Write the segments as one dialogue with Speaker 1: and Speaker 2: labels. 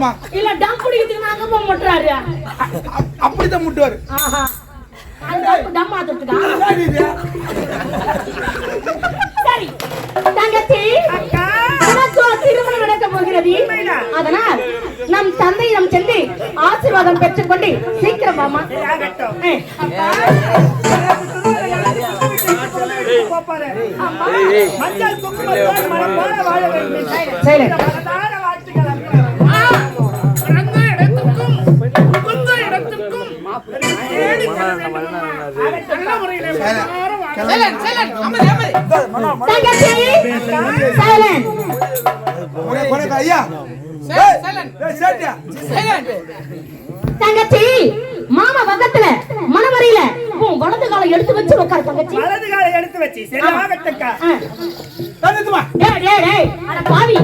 Speaker 1: ஆமா.
Speaker 2: இல்ல டம் குடிக்கிறதுக்கு அங்க போய் முட்டுறாரு.
Speaker 1: அப்படிதான் முட்டுவாரு.
Speaker 2: ஆஹா. அந்த டம் ஆத்துறதுக்கா? சரி. தங்கச்சி
Speaker 3: அக்கா
Speaker 2: உனக்கு திருமணம் நடக்க போகிறது. அதனால் நம் தந்தையிடம் சென்று ஆசீர்வாதம் பெற்றுக்கொண்டு சீக்கிரம் வாமா.
Speaker 3: மஞ்சள் குங்குமத்தோடு மனம் போல வாழ வேண்டும்.
Speaker 2: தங்கச்சி மாமா பக்கத்துல மனவரையில வலது காலை எடுத்து வச்சு உட்காரு தங்கச்சி.
Speaker 3: வலது காலை எடுத்து வச்சு சரியாகட்டக்கா.
Speaker 2: பாவி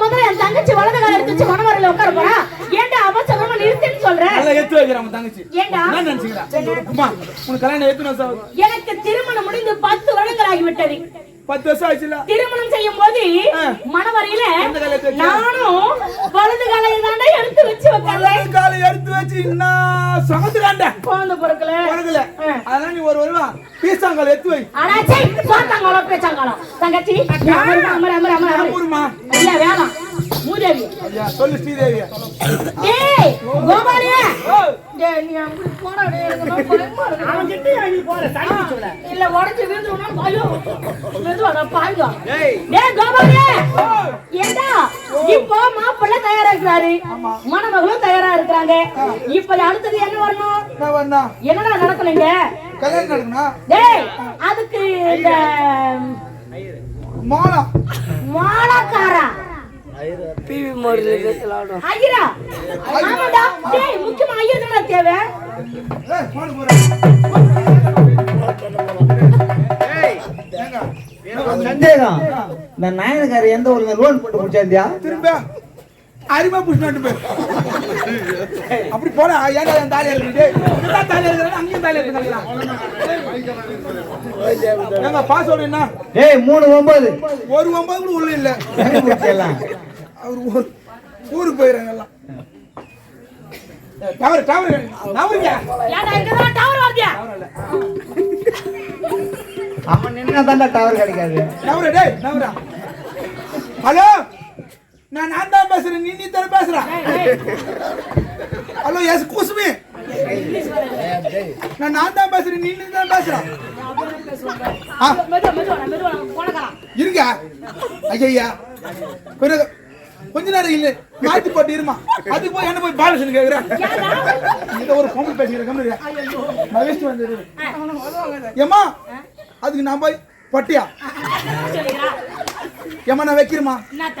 Speaker 2: முதல்ல என் தங்கச்சி வலது காலை எடுத்து வச்சு மனவரையில உட்கார போறா. ஏன்டா அவசரமா நிறுத்தின்னு சொல்றேன்.
Speaker 1: எடுத்து வைக்கிறேன் தங்கச்சி.
Speaker 2: ஏன்டா எனக்கு திருமணம் முடிந்து 10 வருடங்கள் ஆகிவிட்டது.
Speaker 1: 10 வருஷம் ஆச்சுல.
Speaker 2: திருமணம் செய்யும் போது மனவரையில நானும் வலது காலையை தாண்டா எடுத்து வச்சு உட்கார்ந்தேன்.
Speaker 1: வலது காலை எடுத்து வச்சு என்ன சமத்துக்காண்ட
Speaker 2: குழந்தை பொறுக்கல.
Speaker 1: அதனால நீ ஒரு வருவா பீசாங்கால எடுத்து வை.
Speaker 2: அடாச்சே சோத்தாங்காலம் பேச்சாங்காலம். தங்கச்சி
Speaker 1: அமருமா.
Speaker 2: இல்ல வேணாம். மூதேவி.
Speaker 1: ஐயா சொல்லு ஸ்ரீதேவி.
Speaker 2: ஏய் கோபாலியே. டேய் நீ அங்க போடா டேய் எனக்கு பயமா இருக்கு.
Speaker 3: அவன் கிட்ட நீ போற சாமி சொல்ல.
Speaker 2: இல்ல உடைச்சு விழுந்துறோம் பாயோ. மெதுவாடா பாய்டா. டேய் கோபாலியே. ஏண்டா இப்போ மாப்பிள்ளை தயாரா இருக்காரு. மணமகளும் தயாரா இருக்காங்க. இப்போ அடுத்து என்ன வரணும்?
Speaker 1: என்ன வரணும்?
Speaker 2: என்னடா நடக்கலங்க?
Speaker 1: கல்யாணம் நடக்கணும்.
Speaker 2: டேய் அதுக்கு இந்த மாலாக்காரா
Speaker 4: பிவி மோர்ல பேசலாம்.
Speaker 2: ஐயரா ஆமாடா. டேய் முக்கியமா ஐயர்தான தேவை.
Speaker 1: ஏய் போடு போடு. ஏய் ஏங்க
Speaker 4: சந்தேகம் இந்த நாயனகார எந்த ஊர்ல லோன் போட்டு முடிச்சாந்தியா?
Speaker 1: திரும்ப அரிமா புஷ்ணாட்டு போய் அப்படி போடா. ஏன்டா என் தாலி இருக்குது? இந்த தாலி இருக்குது அங்கேயும் தாலி இருக்குது. ஏங்க பாஸ்வேர்டு என்ன?
Speaker 4: ஏய் 39
Speaker 1: ஒரு 9 கூட உள்ள இல்ல. அவர் ஊருக்கு போயிடுறாங்க எல்லாம். டவர் நவருங்க.
Speaker 2: ஏடா இங்கதான் டவர் வரதியா?
Speaker 4: அவன் நின்னா தான் டவர் கிடைக்காது.
Speaker 1: நவரு டேய் நவரா. ஹலோ நான் தான் பேசுறேன். நீ தான பேசுற? Hello excuse me. நான் தான் பேசுறேன். நீ தான் பேசுற?
Speaker 2: மெதுவா போனக்கலாம்.
Speaker 1: இருங்க. ஐயா கொஞ்ச நேரம் இல்ல மாத்தி போட்டு இருமா. அதுக்கு போய் என்ன போய் பாலசன் கேக்குறேன். இத ஒரு பொம்பளை பேசிக்கிறேன். கம்மியா நான் வேஸ்ட் வந்து ஏமா அதுக்கு நான் போய் பட்டியா ஏமா நான் வைக்கிறமா?
Speaker 2: என்னத்த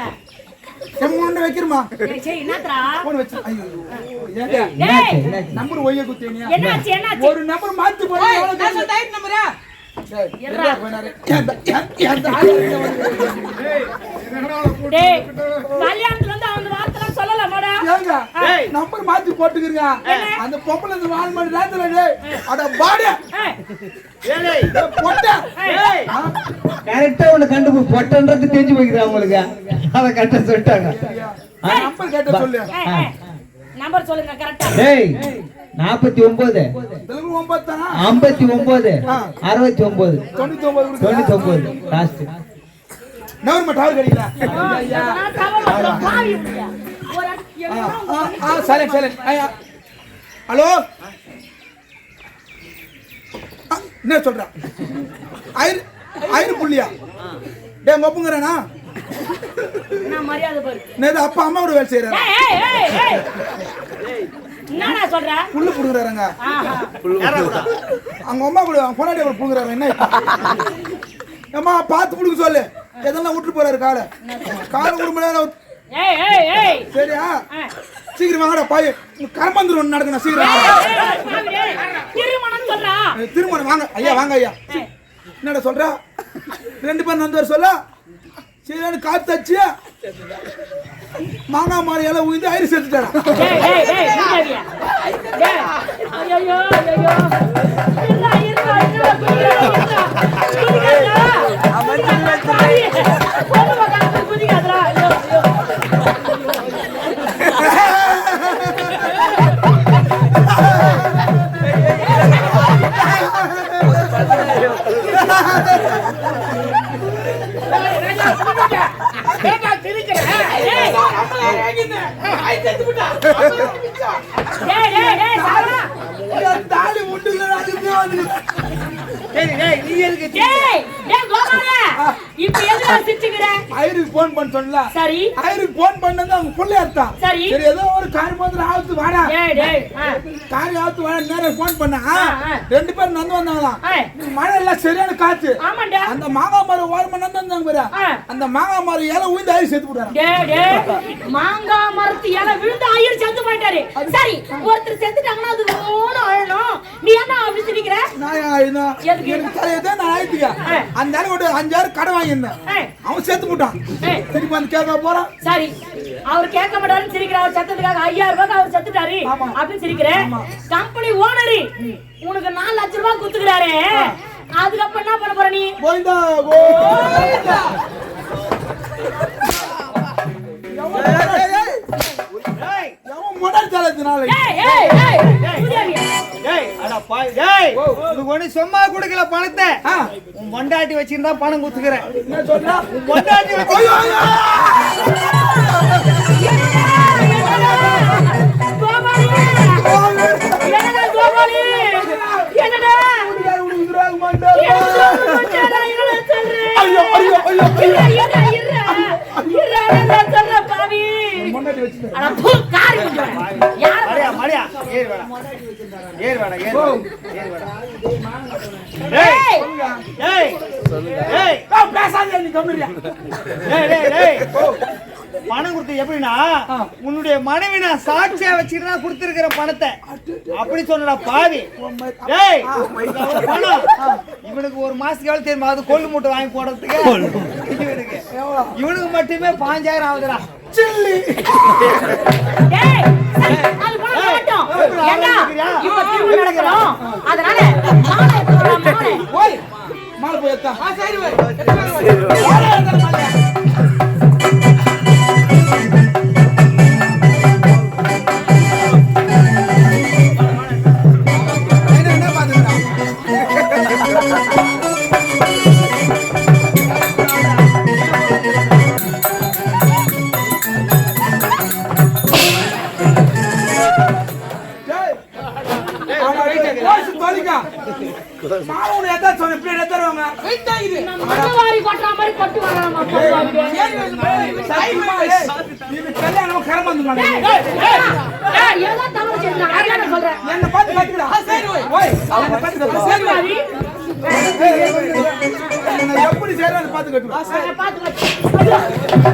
Speaker 1: எம்மொண்ணு வைக்கிறமா?
Speaker 2: சரி என்னத்ரா
Speaker 1: போன் வச்சு. ஐயோ ஏங்க நம்பர் ஒய்ய குத்தேனியா?
Speaker 2: என்னாச்சு
Speaker 1: ஒரு நம்பர் மாத்தி போடு. எவ்வளவு காசு டைட் நம்பரா?
Speaker 2: கல்யாணத்துல வந்து அந்த வார்த்தை சொல்லலாம்.
Speaker 1: நம்பர் மாத்தி போட்டுக்கிறீங்க. அந்த பொம்பளை இந்த 4 மணி நேரத்துல அட பாடு
Speaker 4: கரெக்டா ஒண்ணு கண்டுபோ பொட்டன்றது தெரிஞ்சு போய்க்கிறாங்க உங்களுக்கு. அத கரெக்டா சொல்லிட்டாங்க.
Speaker 1: நம்பர் கேட்ட சொல்லு.
Speaker 2: நம்பர் சொல்லுங்க கரெக்ட்டா.
Speaker 4: டேய் 49 59 69 99 லாஸ்ட்
Speaker 1: நம்பர் மட்டாவ கடிங்களா?
Speaker 2: ஐயா பாவி ஒரு
Speaker 1: சரி ஐயா ஹலோ என்ன சொல்ற? ஐரு புள்ளியா? டேய் ஒப்புங்கறானா?
Speaker 2: நான் மரியாதை பாரு.
Speaker 1: நேத்து அப்பா அம்மா கூட வேலை செய்யறாரு.
Speaker 2: என்னடா சொல்ற?
Speaker 1: புள்ள புடுங்கறாங்க. அவங்க அம்மா கூட பொண்டாட்டி கூட புடுங்கறாங்க. என்ன அம்மா பாத்து புடுங்க சொல்லு. எதெல்லாம் விட்டு போறாரு கால குடும்பல. சரியா? சீக்கிரம் வாங்கடா பாய். கரம்பந்துரும் நடக்கணும் சீக்கிரம்.
Speaker 2: திருமணம் சொல்றா.
Speaker 1: திருமணம் வாங்க ஐயா வாங்க ஐயா. என்னடா சொல்ற? 2 பேர் வந்து வர சொல்ல. சரியான காத்து அச்சு மாங்கா மாலையெல்லாம் உயிந்து ஐரி சேர்த்துட்டாரா?
Speaker 2: ஐயோ டேய் டேய் டேய் சாவா
Speaker 1: தாலி முட்டுல அதுக்கு வந்து
Speaker 3: சரி டேய் நீ எதுக்கு
Speaker 2: டேய் டேய் கோபால இப்ப எதுக்கு சிரிச்சுக்கிற
Speaker 1: ஐருக்கு போன் பண்ண சொன்னல
Speaker 2: சரி
Speaker 1: ஐருக்கு போன் பண்ணது அவங்க புள்ளைய அர்த்தம்
Speaker 2: சரி
Speaker 1: ஏதோ ஒரு கார் மாதிரி ஆத்து வாடா
Speaker 2: டேய் டேய்
Speaker 1: கார் ஆத்து வாடா நேரா போன் பண்ணா ரெண்டு பேரும் நடந்து வந்தாங்களாம் மழை எல்லாம் சரியான காத்து
Speaker 2: ஆமாடா
Speaker 1: அந்த மாங்காய் மரம் ஓரமா நடந்து வந்தாங்க பாரு அந்த மாங்காய் மரம் இலை உயிந்து ஆயி செத்து போட்டாங்க
Speaker 2: டேய் டேய் மாங்காய் மரத்து இலை விழுந்து ஐயர் செத்து போயிட்டாரு சரி ஒருத்தர் செத்துட்டாங்கன்னா அது ஓன அழணும் நீ என்ன அப்படி சிரிக்கிற
Speaker 1: நான் எனக்கு தலையதே நான் ஆயிட்டுங்க அந்த ஆளு ஒரு 5000 கடை வாங்கியிருந்தேன் அவன் செத்து போட்டான் திருப்பி வந்து கேட்க போறான்
Speaker 2: சரி அவர் கேட்க மாட்டாருன்னு சிரிக்கிற அவர் செத்ததுக்காக 5000 ரூபாய்க்கு அவர் செத்துட்டாரு அப்படின்னு சிரிக்கிறேன் கம்பெனி ஓனரு உனக்கு 4 லட்சம் ரூபாய் குடுத்துக்கிறாரு அதுக்கப்புறம் என்ன பண்ண போற நீ
Speaker 1: போயிடா போயிடா மொடல் தலத்தினால
Speaker 3: ஒண்ணு சும்மா குடுக்கல பணத்தை உன் பொண்டாட்டி வச்சிருந்தா பணம் குடுத்துக்கிறேன்
Speaker 1: என்ன சொல்றா
Speaker 3: பொண்டாட்டி பணம் கொடுத்து எப்படின்னா உன்னுடைய மனைவி நான் சாட்சியா வச்சுட்டு தான் கொடுத்திருக்கிற பணத்தை அப்படி சொன்னடா பாவி டேய் பணம் இவனுக்கு ஒரு மாசத்துக்கு எவ்வளவு தெரியுமா அது கொள்ளு மூட்டை வாங்கி போடுறதுக்கு இவனுக்கு மட்டுமே 5000 ஆகுதுடா
Speaker 1: சில்லி
Speaker 2: டேய் அது பணம் மாட்டோம் ஏண்டா இப்ப திரும்ப நடக்குறோம் அதனால மாலை போறோம் மாலை
Speaker 1: ஓய் மாலை போய்டா சரி ஓய் மாவுன ஏதா சொன்ன பிளேட் ஏதறவங்க வெயிட் ஆகுது
Speaker 2: மண்ணவாரி கொட்டற மாதிரி கொட்டி வராமா
Speaker 1: இது கல்யாணம் கரமந்துங்க
Speaker 2: ஏய் ஏதோ தவறு செஞ்சா நான் சொல்றேன்
Speaker 1: என்ன பாத்து பாத்துடா சரி ஓய் ஓய் என்ன பாத்து சரி என்ன எப்படி சேரான்னு பாத்து கட்டு
Speaker 2: பாத்து கட்டு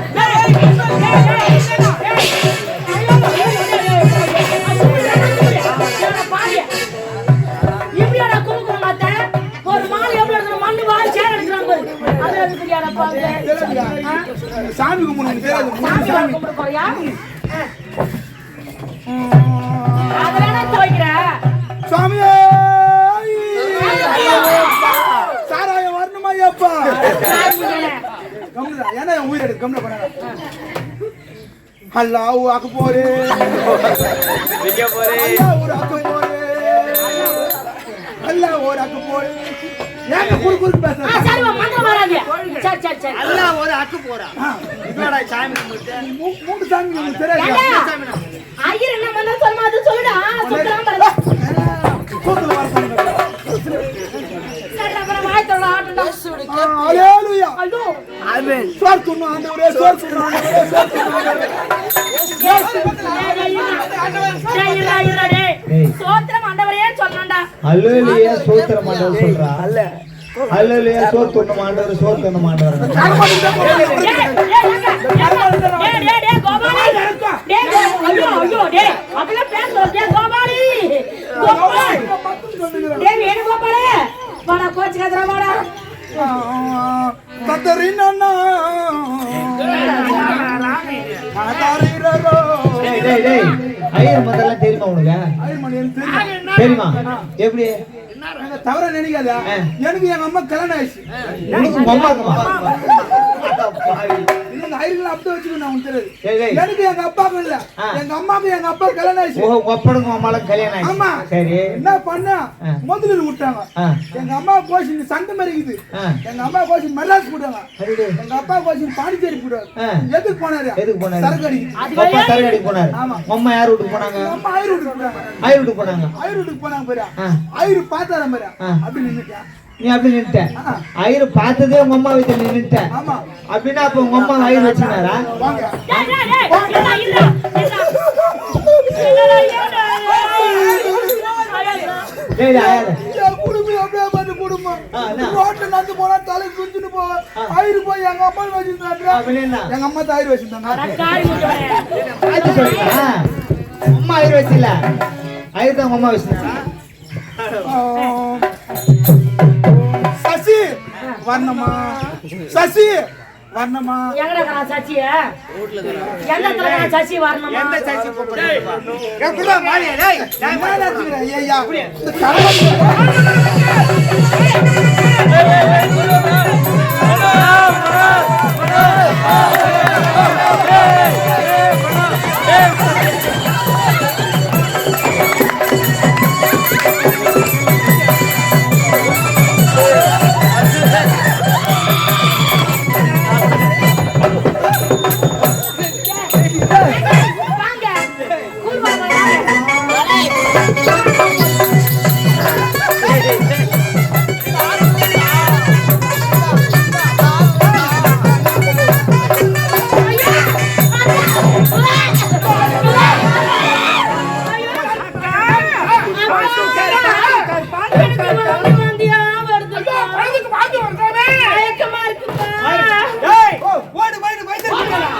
Speaker 1: சாமி கும்பிடுங்க சாமி
Speaker 2: கும்பிட போறியா அதனால தோய்க்கிற
Speaker 1: சாமியே சாராய வரணுமா அப்பா கம்முடா ஏன்னா உயிர் எடுத்து கம்முட போறாங்க அல்லாஹ் அக்பர் அல்லாஹ் அக்பர் ஏங்க குறுக்கு பேசுற
Speaker 2: சரி மந்திரம் வராதே சரி சரி
Speaker 3: அல்லாஹ் ஒரு அக்கு போறா என்னடா சாமி கும்பிட்டு
Speaker 1: மூணு சாமி உங்களுக்கு தெரியாது
Speaker 2: ஐயர் என்ன மந்திரம் சொல்லுமா அது சொல்லுடா சுத்தலாம் பாருங்க
Speaker 1: கூத்துல வர
Speaker 2: சரி அப்புறம் வாய்த்தோட ஆட்டடா
Speaker 1: ஹalleluya
Speaker 2: ஐயோ
Speaker 1: ஆமென் சோர்த்துன ஆண்டவரே சோர்த்துன ஆண்டவரே
Speaker 2: சோத்திரம் ஆண்டவரே சொல்லணும்டா
Speaker 4: ஹalleluya சோத்திரம் ஆண்டவர் சொல்றா அல்ல ஹalleluya சோத்திரம் ஆண்டவர் சோத்திரம் ஆண்டவர்
Speaker 2: டேய் கோபாலி ஐயோ ஐயோ டேய் அப்பல பேச டேய் கோபாலி டேய் வேணு கோபாலி வாடா கோச் கதற வாடா
Speaker 1: கதறினா
Speaker 4: டேய் டேய் ஐயர் மதெல்லாம் தெரியுமா உனக்கு தெரியுமா எப்படி
Speaker 1: தவற நினைக்காத எனக்கு எங்க அம்மா கல்யாணம் ஆயிடுச்சு
Speaker 4: உனக்கு அம்மாக்குமா
Speaker 1: நீங்க ஐயர்கள் அப்படி வச்சுக்கணும் உனக்கு தெரியாது.
Speaker 4: டேய், டேய்.
Speaker 1: எனக்கு எங்க அப்பாவுக்கு இல்ல, எங்க அம்மாவுக்கு எங்க அப்பா கல்யாணம் ஆயிடுச்சு.
Speaker 4: ஒப்பனுக்கு அம்மாளுக்கு கல்யாணம் ஆயிடுச்சு.
Speaker 1: ஆமா.
Speaker 4: சரி.
Speaker 1: என்ன பண்ண முதலில் விட்டாங்க. எங்க அம்மா கோஷி சண்டை மறிக்குது. எங்க அம்மா கோஷி மெட்ராஸ் போட்டாங்க. எங்க அப்பா கோஷி பாண்டிச்சேரி போட்டாங்க. எதுக்கு போனாரு? சரக்கு அடிக்குது.
Speaker 4: அப்பா சரக்கு அடிக்க போனாரு. அம்மா யார் வீட்டுக்கு போனாங்க?
Speaker 1: அம்மா ஐயர் வீட்டுக்கு போனாங்க.
Speaker 4: ஐயர் வீட்டுக்கு போனாங்க.
Speaker 1: ஐயர் வீட்டுக்கு போனாங்க பாரு. ஐயர் பார்த்தாரா பாரு. அப்படி நின்னுட்டேன்.
Speaker 4: நீ அப்படி நின்னுட்ட. ஐயர் பார்த்ததே உங்க அம்மா வீட்டுல நின்னுட்ட.
Speaker 1: ஆமா.
Speaker 4: அப்படின்னா அப்ப உங்க அம்மா ஐயர் வச்சுனாரா?
Speaker 1: வாங்க.
Speaker 2: டேய் டேய் டேய்
Speaker 4: டேய் ஐயர்.
Speaker 1: குடும்பம் அப்படியே வந்து குடும்பம். ரோட்ல நடந்து போனா தலை சுத்திட்டு போவ. ஐயர் போய் எங்க அம்மா வச்சிருந்தாங்க.
Speaker 4: அப்படின்னா
Speaker 1: எங்க அம்மா தாயிர் வச்சிருந்தாங்க.
Speaker 4: அது சொல்றா. அம்மா ஐயர் வச்சில. ஐயர் தான் உங்க அம்மா வச்சிருந்தாரா?
Speaker 1: சசி வர்ணமா சசி வர்ணமா
Speaker 2: எங்கடா சச்சி எந்த தலகா சச்சி வரணுமா
Speaker 3: எந்த சச்சி கூப்பிடுறா எப்படா மாலியா டேய்
Speaker 1: நான் நினைச்சுக்கிறேன் ஐயா இந்த
Speaker 2: வாங்க குருவாங்க
Speaker 3: டேய் ஓடு போய் வைத்திருக்கடா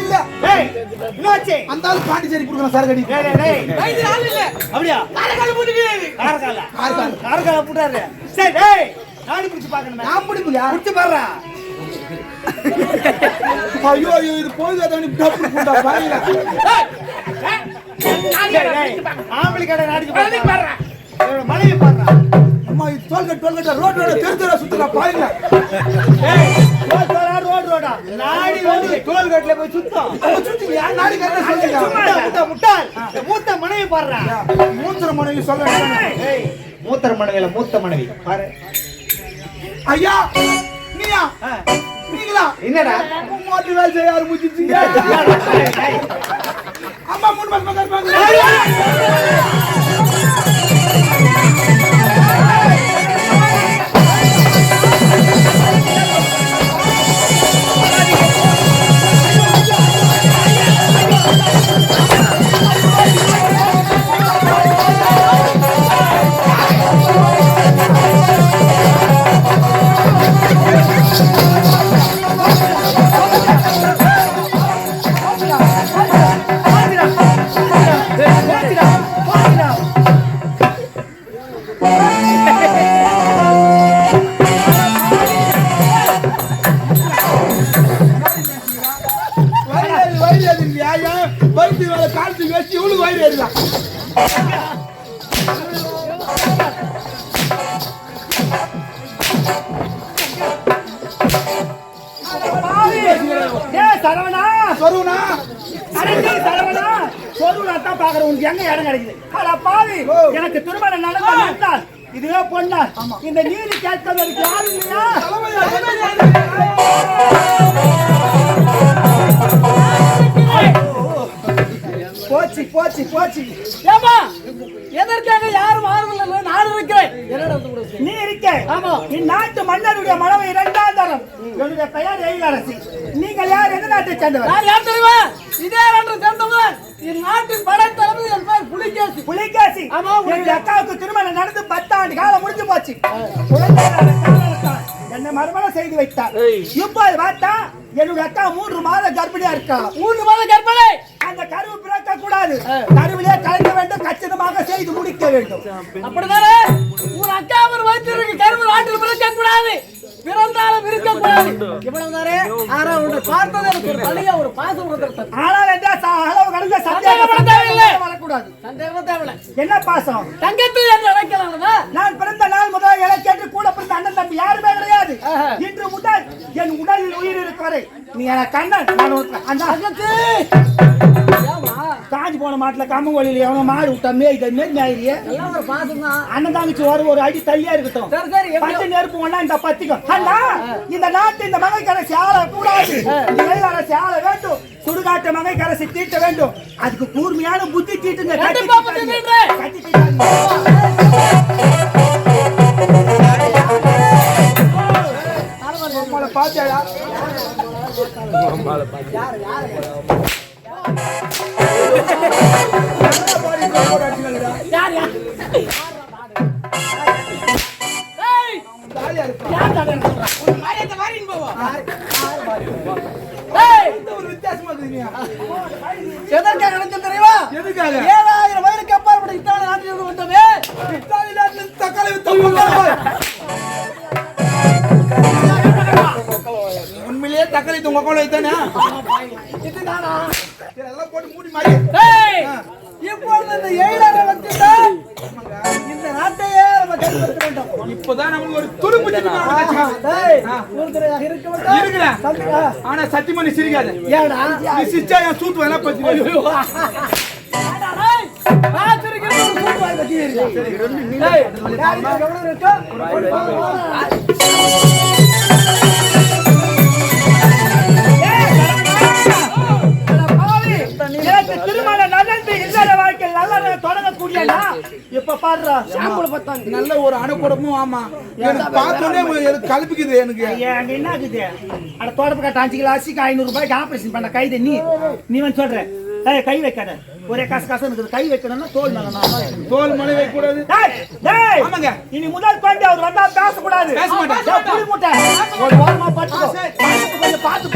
Speaker 1: இல்ல
Speaker 3: டேய் என்னாச்சு
Speaker 1: அந்த ஆளு பாண்டிச்சேரி குடுக்குற சரக்கு அடி
Speaker 3: டேய் டேய் வைத்திர ஆள் இல்ல அப்படியே காரகால புடிக்குது காரகால புடாரு சரி டேய் நாடி புடிச்சு பார்க்கணுமே
Speaker 1: நான் பிடிக்கலையா
Speaker 3: புடிச்சு பாறா
Speaker 1: ஐயோ ஐயோ இது போய் அத நீ டப்பு போட்டா பாருங்க
Speaker 3: ஆம்பளை கடை நாடிக்கு பாறா மலையை பாறா
Speaker 1: அம்மா இது டோல்கட் ரோட்ல தெருதர சுத்துறா பாருங்க
Speaker 3: ஏய் ரோடா நாடி வந்து டோல்கட்ல போய் சுத்தம்
Speaker 1: சுத்தியா நாடி கரெக்டா சொல்லுங்க
Speaker 3: முட்டாள் மூத்த மனைவி பாறா
Speaker 1: மூத்திர மனைவி சொல்ல
Speaker 3: ஏய்
Speaker 4: மூத்தர் மனைவில மூத்த மனைவி பாரு.
Speaker 1: ஐயா நீயா நீங்களா
Speaker 4: என்னடா
Speaker 1: மாட்டு வேலை செய்ய ஆரம்பிச்சிட்டீங்க அம்மா 3 மாசமா இருப்பாங்க வயிறு இல்லையா வயிற்று வேலை காலத்துக்கு வச்சு இவளுக்கு வயிறு ஏறிதான்
Speaker 3: சரவணா
Speaker 1: சொருவனா
Speaker 3: சரவணா சொருவனா தான் பாக்குற உனக்கு எங்க இடம் கிடைக்குது அட பாவி எனக்கு திருமணம் நடந்தால் இதுவே பொண்ணா இந்த நீதி கேட்கறதுக்கு யாரும் இல்லையா
Speaker 1: போச்சு போச்சு போச்சு
Speaker 2: ஏமா எதற்காக யாரும் ஆறுதல் நான் இருக்கிறேன்
Speaker 3: நீ இருக்க ஆமா இந்நாட்டு மன்னருடைய மனைவி 2ஆம் தரம் என்னுடைய பெயர் எழிலரசி நீங்கள் யார் எந்த நாட்டை சேர்ந்தவர்
Speaker 2: நான் யார் தெரியுமா இதே நாட்டை சேர்ந்தவன் இந்நாட்டின் படைத்தளபதி என் பேர் புலிகேசி
Speaker 3: புலிகேசி
Speaker 2: ஆமா
Speaker 3: என் அக்காவுக்கு திருமணம் நடந்து 10 ஆண்டு காலம் முடிஞ்சு போச்சு குழந்தை காரணத்தால் என்னை மறுமணம் செய்து வைத்தார் இப்போது பார்த்தா என்னுடைய அக்கா 3 மாத கர்ப்பிணியா இருக்கா
Speaker 2: 3 மாத கர்ப்பிணி
Speaker 3: அந்த கருவு பிறக்க கூடாது கருவிலே கலக்க வேண்டும் கச்சிதமாக செய்து முடிக்க வேண்டும்
Speaker 2: அப்படிதானே உன் அக்கா ஒரு வயிற்றிற்கு கருவு நாட்டில் பிறக்க கூடாது பிறந்தாலும் இருக்க கூடாது இவ்வளவுதானே ஆனா உன்னை பார்த்தது எனக்கு ஒரு தனியா ஒரு பாசம் கொடுத்துருத்தது
Speaker 3: ஆனால் என்ன அளவு கடந்த
Speaker 2: சந்தேகப்பட தேவையில்லை.
Speaker 3: வரக்கூடாது
Speaker 2: சந்தேகமே தேவையில்லை
Speaker 3: என்ன பாசம்
Speaker 2: தங்கத்தில் என்று நினைக்கலாம்
Speaker 3: நான் பிறந்த நாள் முதல் எனக்கு கூட பிறந்த
Speaker 1: நீ எனக்கு கண்ணன் நான் அந்த அகத்து காஞ்சி போன மாட்டுல கம்மங்கோழியில எவனோ மாடு விட்டா மேய்கிறிய அண்ணன் தாங்கிச்சு ஒரு அடி தள்ளியா இருக்கட்டும் பச்சை நெருப்பு ஒண்ணா இந்த பத்திக்கும் அண்ணா இந்த நாட்டு இந்த மகை கரைசி ஆள கூடாது இந்த வெள்ளாரசி ஆள வேண்டும் சுடுகாட்டு மகை கரைசி தீட்ட வேண்டும் அதுக்கு கூர்மையான புத்தி தீட்டுங்க பாத்தியாடா எதுக்காக 7000 வயதுக்கு அப்பாற்பட்ட இத்தாலி நாட்டிலிருந்து வந்தோமே இத்தாலி நாட்டில் தக்காளி உண்மையிலேயே தக்காளி உங்க கோல வைத்தானே இதுதானா இதெல்லாம் போட்டு மூடி மாறி இப்பொழுது இந்த 7000 வந்துட்டா இந்த நாட்டையே நம்ம கைப்பற்ற வேண்டும் இப்போதான் நமக்கு ஒரு துருப்பு இருக்குடா ஆனா சத்தியமா சிரிக்காத ஏடா நீ சிரிச்சா என் சூத்து வேணா பத்தி திருமண நடந்து இல்லற வாழ்க்கையில் நல்ல தொடங்கக்கூடிய இப்ப பாடுறா நல்ல ஒரு அனுகூடமும் ஆமா எனக்கு பார்த்தோன்னே கலப்பிக்குது எனக்கு என்ன ஆகுது அட தோட்டப்பு கட்ட 5 கிலோ அரிசிக்கு 500 ரூபாய்க்கு ஆபரேஷன் பண்ண கைது நீ வந்து சொல்ற கை வைக்காத ஒரே காசு இருக்குது கை வைக்கணும்னா தோல் மலை வைக்க கூடாது ஆமாங்க இனி முதல் கொண்டு அவர் வந்தா பேச கூடாது பேச மாட்டேன் புடி மூட்டை ஒரு வாரமா பட்டு கொஞ்சம் பார்த்து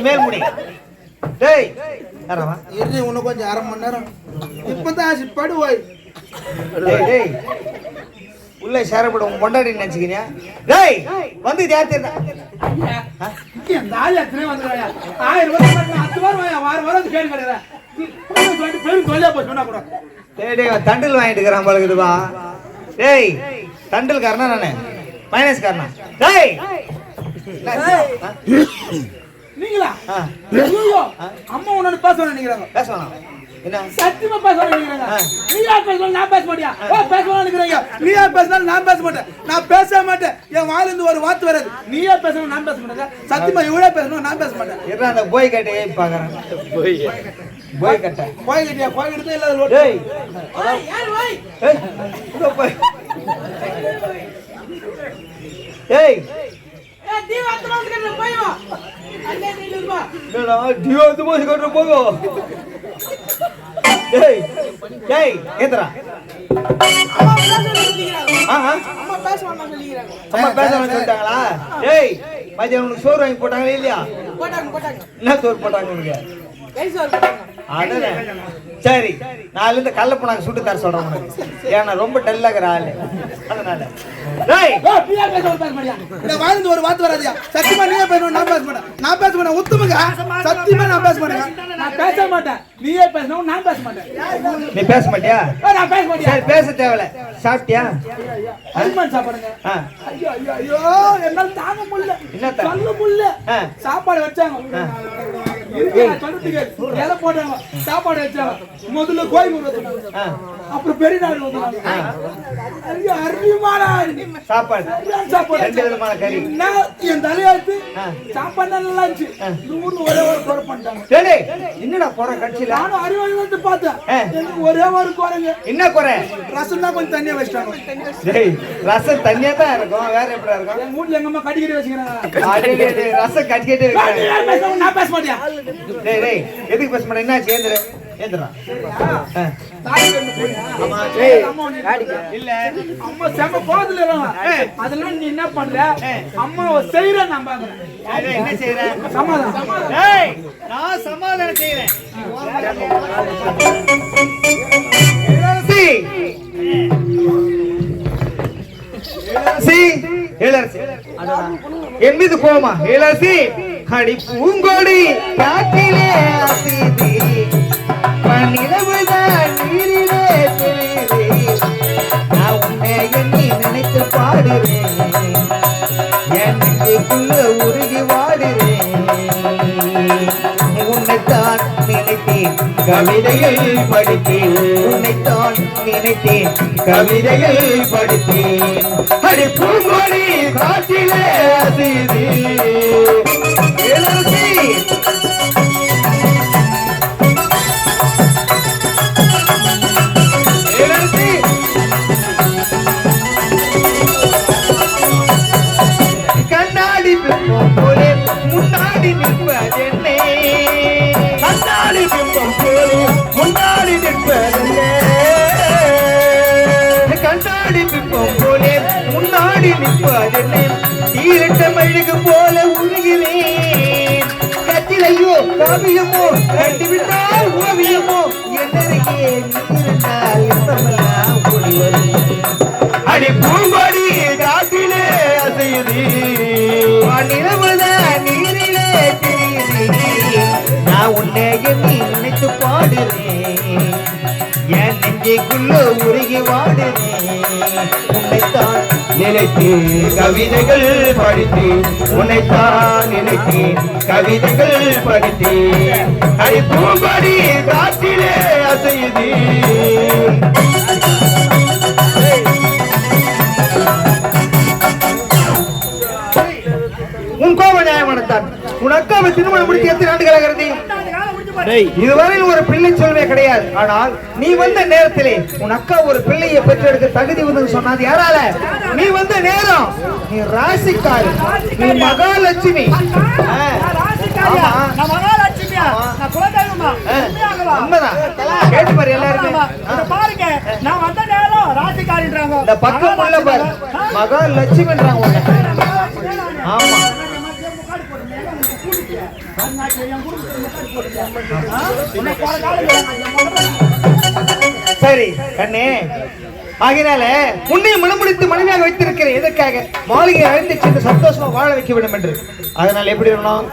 Speaker 3: மேல்முடி
Speaker 1: இன்னும் கொஞ்சம் 1/2 மணி நேரம் இப்பதான் படுவாய்
Speaker 3: உள்ள சேரப்படும் கொண்டாடி நினைச்சுக்கிறியா டேய் வந்து யாத்திரா
Speaker 1: இந்த ஆளு எத்தனை வந்துறாயா 1000 ரூபாய் 10 வாரம் வாரம் கேள்வி கேக்குறா பெரும் தொல்லையா போய் சொன்னா கூட
Speaker 3: டேய் தண்டல் வாங்கிட்டு இருக்கறான் பழகுதுவா டேய் தண்டல் காரணா நானே மைனஸ் காரணா டேய்
Speaker 1: நீங்களா ஐயோ அம்மா உன்னோட பேசணும் நினைக்கிறாங்க
Speaker 3: பேசணும் என்ன
Speaker 1: சத்தியமா பேசணும் நினைக்கிறாங்க நீயா பேசணும் நான் பேச மாட்டியா பேசணும் நினைக்கிறீங்க நீயா பேசணும் நான் பேச மாட்டேன் நான் பேச மாட்டேன் என் வாயில இருந்து ஒரு வார்த்தை வராது நீயா பேசணும் நான் பேச மாட்டேன் சத்தியமா இவ்வளவு பேசணும் நான் பேச மாட்டேன்
Speaker 3: என்ன அந்த போய் கட்டே பாக்குறேன் போய் கட்டியா
Speaker 1: போய் கட்டே இல்ல
Speaker 3: டேய்
Speaker 1: யார் போய்
Speaker 3: ஏய் இதோ போய் ஏய்
Speaker 1: டி வாத்து கட்ட போய் வா அல்லே 200 ரூபாய்
Speaker 3: என்னடா டி வாத்து கட்ட போகோ ஏய் ஏந்திரா
Speaker 1: அம்மா பேசணும்னு சொல்லிக்கிறாங்க
Speaker 3: அம்மா பேசணும்னு சொல்லிட்டாங்களா ஏய் மதியம் உனக்கு சோறு வாங்கி போட்டாங்களா இல்லையா
Speaker 1: போட்டாங்க
Speaker 3: என்ன சோறு போட்டாங்க உனக்கு
Speaker 1: கை சோறு போட்டாங்க
Speaker 3: அடடே சரி நாளைல இருந்து கல்ல போனாங்க சுட்டு தர சொல்றேன் உனக்கு ஏன்னா ரொம்ப டல்லா இருக்கற ஆளு அதனால டேய்
Speaker 1: பிரியா பேச மாட்டியா இந்த வாயில ஒரு வார்த்தை வராதியா சத்தியமா நீயே பேசணும் நான் பேச மாட்டேன் உத்துமுங்க சத்தியமா நான் பேச மாட்டேன் நான் பேச மாட்டேன் நீயே பேசணும் நான் பேச மாட்டேன்
Speaker 3: நீ பேச மாட்டியா
Speaker 1: நான் பேச மாட்டேன்
Speaker 3: சரி பேச தேவல சாப்பிட்டியா
Speaker 1: அரிமான் சாப்பாடுங்க ஐயோ ஐயோ என்னால தாங்க முடியல
Speaker 3: என்ன
Speaker 1: சொல்ல முடியல சாப்பாடு வச்சாங்க இலை போட்டாங்க சாப்பாடு வச்சாங்க முதல்ல கோயில் அப்புறம் பெரிய நாள்
Speaker 3: சாப்பாடு ரெண்டு விதமான கறி
Speaker 1: என் தலையாத்து சாப்பாடு நல்லா இருந்துச்சு ஒரே ஒரு குறை பண்ணிட்டாங்க
Speaker 3: என்னடா குறை கட்சியில
Speaker 1: நானும் அறிவாளி வந்து பார்த்தேன் ஒரே ஒரு குறைங்க
Speaker 3: என்ன குறை
Speaker 1: ரசம் தான் கொஞ்சம் தண்ணியா வச்சிட்டாங்க
Speaker 3: ரசம் தண்ணியா தான் இருக்கும் வேற எப்படி இருக்கும்
Speaker 1: என் வீட்டுல எங்க அம்மா கடிக்கடி வச்சுக்கிறாங்க
Speaker 3: ரசம் கடிக்கிட்டே வைக்கிறாங்க
Speaker 1: நான் பேச மாட்டியா
Speaker 3: டேய் எதுக்கு பேச மாட்டேன் என்ன ஏந்திர ஏந்திரா
Speaker 1: இல்ல அம்மா செம போதுல அதெல்லாம் நீ என்ன பண்ற அம்மாவை செய்யற நான் பாக்குறேன்
Speaker 3: என்ன செய்யற
Speaker 1: சமாதானம்
Speaker 3: டேய் நான் சமாதானம் செய்யறேன் இளரசி என் மீது கோமா இளரசி அடி பூங்கோடி காற்றிலே அசைதி பனிலவுதான் நீரிலே தெரியுது நான் உன்னை எண்ணி நினைத்து பாடுறேன் என் நெஞ்சுக்குள்ள உருகி வாடுறேன் உன்னைத்தான் நினைத்தேன் கவிதைகள் படித்தேன் உன்னைத்தான் நினைத்தேன் கவிதைகள் படித்தேன் அடி பூங்கொடி காற்றிலே அசைது இளரசி இளரசி கண்ணாடி பிம்பம் போலே முன்னாடி நிற்பதென்னே கண்ணாடி பிம்பம் போலே முன்னாடி நிற்பதென்னே கண்ணாடி பிம்பம் போலே முன்னாடி நிற்பதென்னே ஈரட்ட மெழுகு போல உருகிறேன் கத்திலையோ காவியமோ கட்டிவிட்டால் ஓவியமோ என்னருகே நீரிட்டால் இன்பமெல்லாம் ஓடி வரும் அடி பூங்கொடி காட்டிலே அசையுது நிலவுத நீரிலே தெரியுது நான் உன்னை எண்ணி நினைத்து பாடுறேன் என் நெஞ்சுக்குள்ள உருகி வாடுறேன் உன்னைத்தான் நினைத்தேன் கவிதைகள் படித்தேன் உன்னைத்தான் நினைத்தேன் கவிதைகள் படித்தேன் அடி பூங்கொடி காற்றிலே அசையுது உன் கோப நியாயமானத்தான் உன் அக்காவை திருமணம் முடித்து எத்தனை ஆண்டுகளாகிறது இதுவரையில் ஒரு பிள்ளை சொல்வே கிடையாது ஆனால் நீ வந்த நேரத்திலே உன் அக்கா ஒரு பிள்ளையை பெற்றெடுக்க தகுதி வந்து சொன்னது யாரால நீ வந்த நேரம் நீ ராசிக்காரி நீ மகாலட்சுமி உண்மைதான் கேட்டு பாரு எல்லாருமே
Speaker 5: பாருங்க நான் வந்த நேரம் ராசிக்காரின்றாங்க
Speaker 3: இந்த பக்கம் உள்ள பாரு மகாலட்சுமின்றாங்க ஆமா சரி கண்ணே ஆகினால உன்னை மனமுடித்து மனைவியாக வைத்திருக்கிறேன் எதற்காக மாளிகை அழைத்து சென்று சந்தோஷமா வாழ வைக்க வேண்டும் என்று அதனால எப்படி இருக்கணும்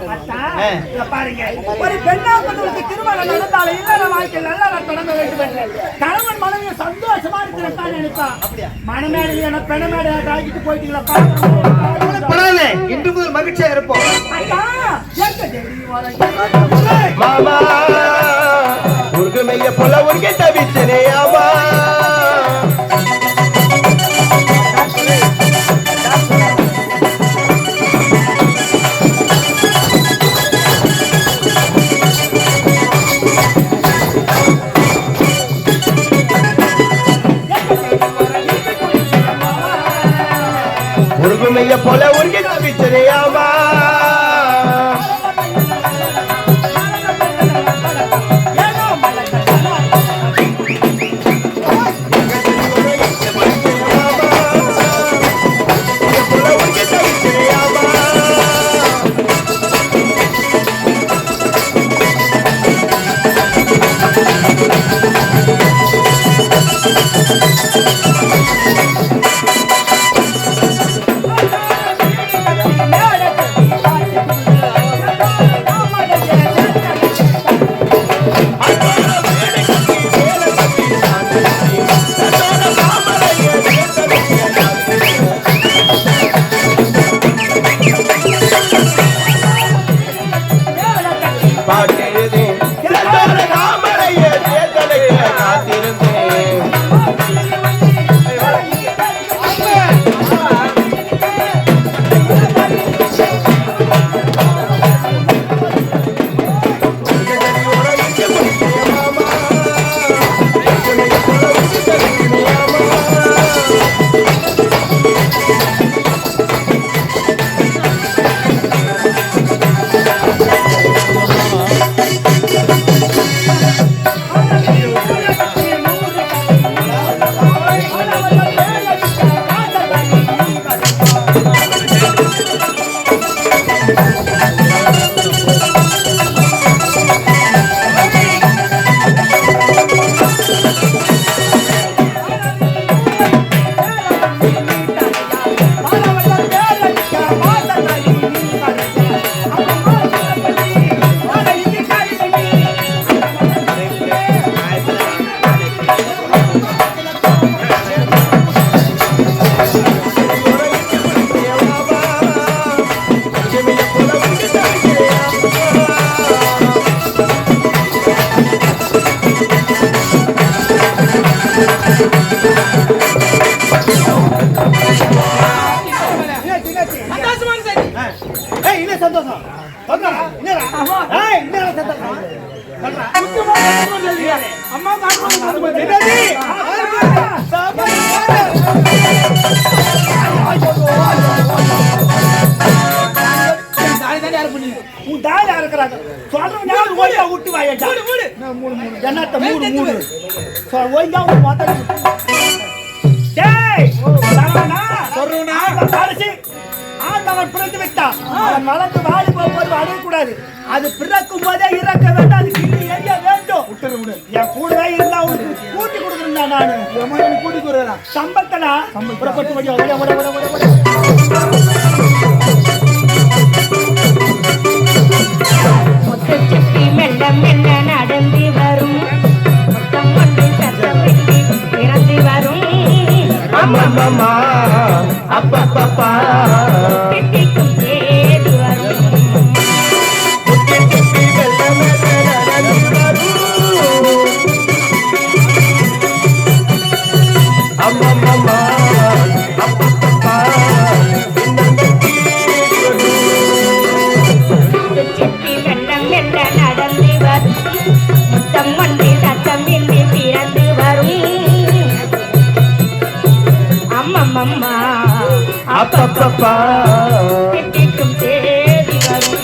Speaker 5: பாருங்க ஒரு பெண்ணாக திருமணம் நடந்தால இல்லற வாழ்க்கையில் நல்லா தொடங்க வேண்டும் என்று கணவன் மனைவி சந்தோஷமா இருக்கிறதான் நினைப்பான் மனமேடையில என்ன பெண்ணமேடை ஆகிட்டு போயிட்டீங்களா
Speaker 3: இன்று முதல் மகிழ்ச்சியா இருப்போம்
Speaker 4: மாமா உருகுமைய போல உருகே தவிச்சனே ஆமா உருகுமைய போல உருகே தவிச்சனே ஆமா
Speaker 3: சந்தோஷம் சொல்றா என்னடா ஏய் என்னடா சந்தோஷம் சொல்றா
Speaker 1: அம்மா காட்டுவாங்க
Speaker 3: என்னடி உன் தாய் இருக்கிறாங்க சொல்றவங்க ஓடியா விட்டு வாயடா என்னத்த மூடு ஓய்ந்தா உன் மாத்த டேய் சொல்றவனா பாரசி ஆண்டவன் பிறந்து விட்டான் அவன் வளர்ந்து வாடி போகும்போது அடையக்கூடாது அது பிறக்கும் போதே இறக்க வேண்டாம் அது கீழே எரிய வேண்டும் என் கூடவே இருந்தா உனக்கு கூட்டி கொடுக்குறேன் நானு
Speaker 1: கூட்டி கொடுறா
Speaker 3: சம்பத்தனா புறப்பட்டு வழியா ஓட ஓட ஓட ஓட ஓட
Speaker 2: முத்துச்சிப்பி மெல்ல மெல்ல நடந்து வரும் முத்தம் கொண்டு சத்தம் விட்டு பிறந்து வரும்
Speaker 4: அம்மம்மா அப்பப்பப்பா
Speaker 2: திட்டிக்கும் தேடி வரும்
Speaker 4: அம்மம்மா அப்பப்பப்பா
Speaker 2: முத்துச்சிப்பி மெல்ல மெல்ல நடந்து வரும் முத்தம் கொண்டு சத்தம் விட்டு பிறந்து வரும் அம்மம்மா
Speaker 4: அப்பப்பப்பா
Speaker 2: திட்டிக்கும் தேடி வரும்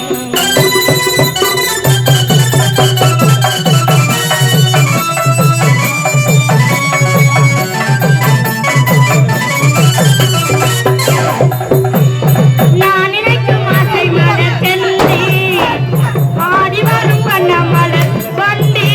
Speaker 2: நான் நினைக்கும் ஆசை மலர் தென்றி ஆடி வரும் வண்ண மலர் வண்டி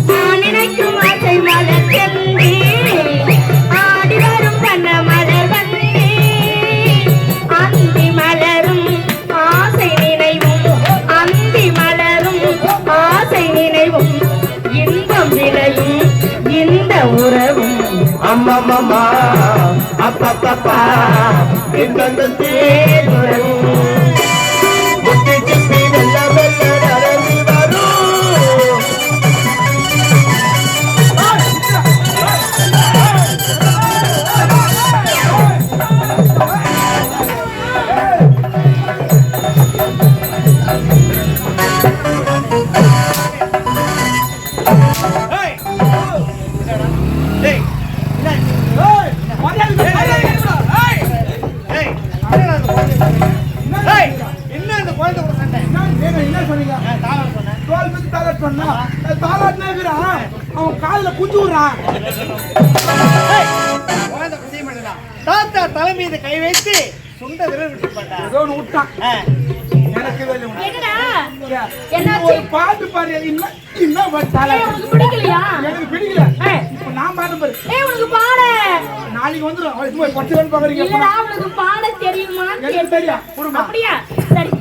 Speaker 2: நான் நினைக்கும் ஆசை மலர் தென்றி ஆடி வரும் வண்ண மலர் வண்டி அந்தி மலரும் ஆசை நினைவும் அந்தி மலரும் ஆசை நினைவும் இன்பம் விளையும் இந்த உறவும்
Speaker 4: அம்மம்மா அப்பப்பப்பா எந்தெந்த தேடுறோம் முத்தி சிப்பி வெள்ள வெள்ள நடந்து வரும்
Speaker 3: ஏய் டேய் என்ன இந்த குழந்தை கூட சண்டை
Speaker 1: என்ன சொன்னீங்க
Speaker 3: தாளம் சொன்னேன்
Speaker 1: தோல் மிதி தாலாட் பண்ணா தாலாட்னா இருக்கிறான் அவன் காதுல குஞ்சு விடுறான்
Speaker 3: குழந்தை செய்ய மாட்டேன் தாத்தா தலை மீது கை வைத்து சுண்ட விரல் விட்டு பண்ணா
Speaker 1: ஏதோ ஒன்று விட்டான் எனக்கு
Speaker 2: என்னடா
Speaker 1: ஒரு
Speaker 2: என்னாச்சு
Speaker 1: பாட்டு பாரு என்ன என்ன பாட்டு தாலாட்டு?
Speaker 2: ஏய், உனக்கு பிடிக்கலையா
Speaker 1: எனக்கு பிடிக்கல
Speaker 2: ஏய்.
Speaker 1: இப்ப நான் பாட்டு பாரு
Speaker 2: ஏய் உனக்கு பாட
Speaker 1: நாளைக்கு வந்துடும் அவன் சும்மா பத்து பேர் பாக்குறீங்க
Speaker 2: இல்லடா உனக்கு பாட தெரியுமா
Speaker 1: எனக்கு தெரியும் குடும்பம்
Speaker 2: அப்படியா சரி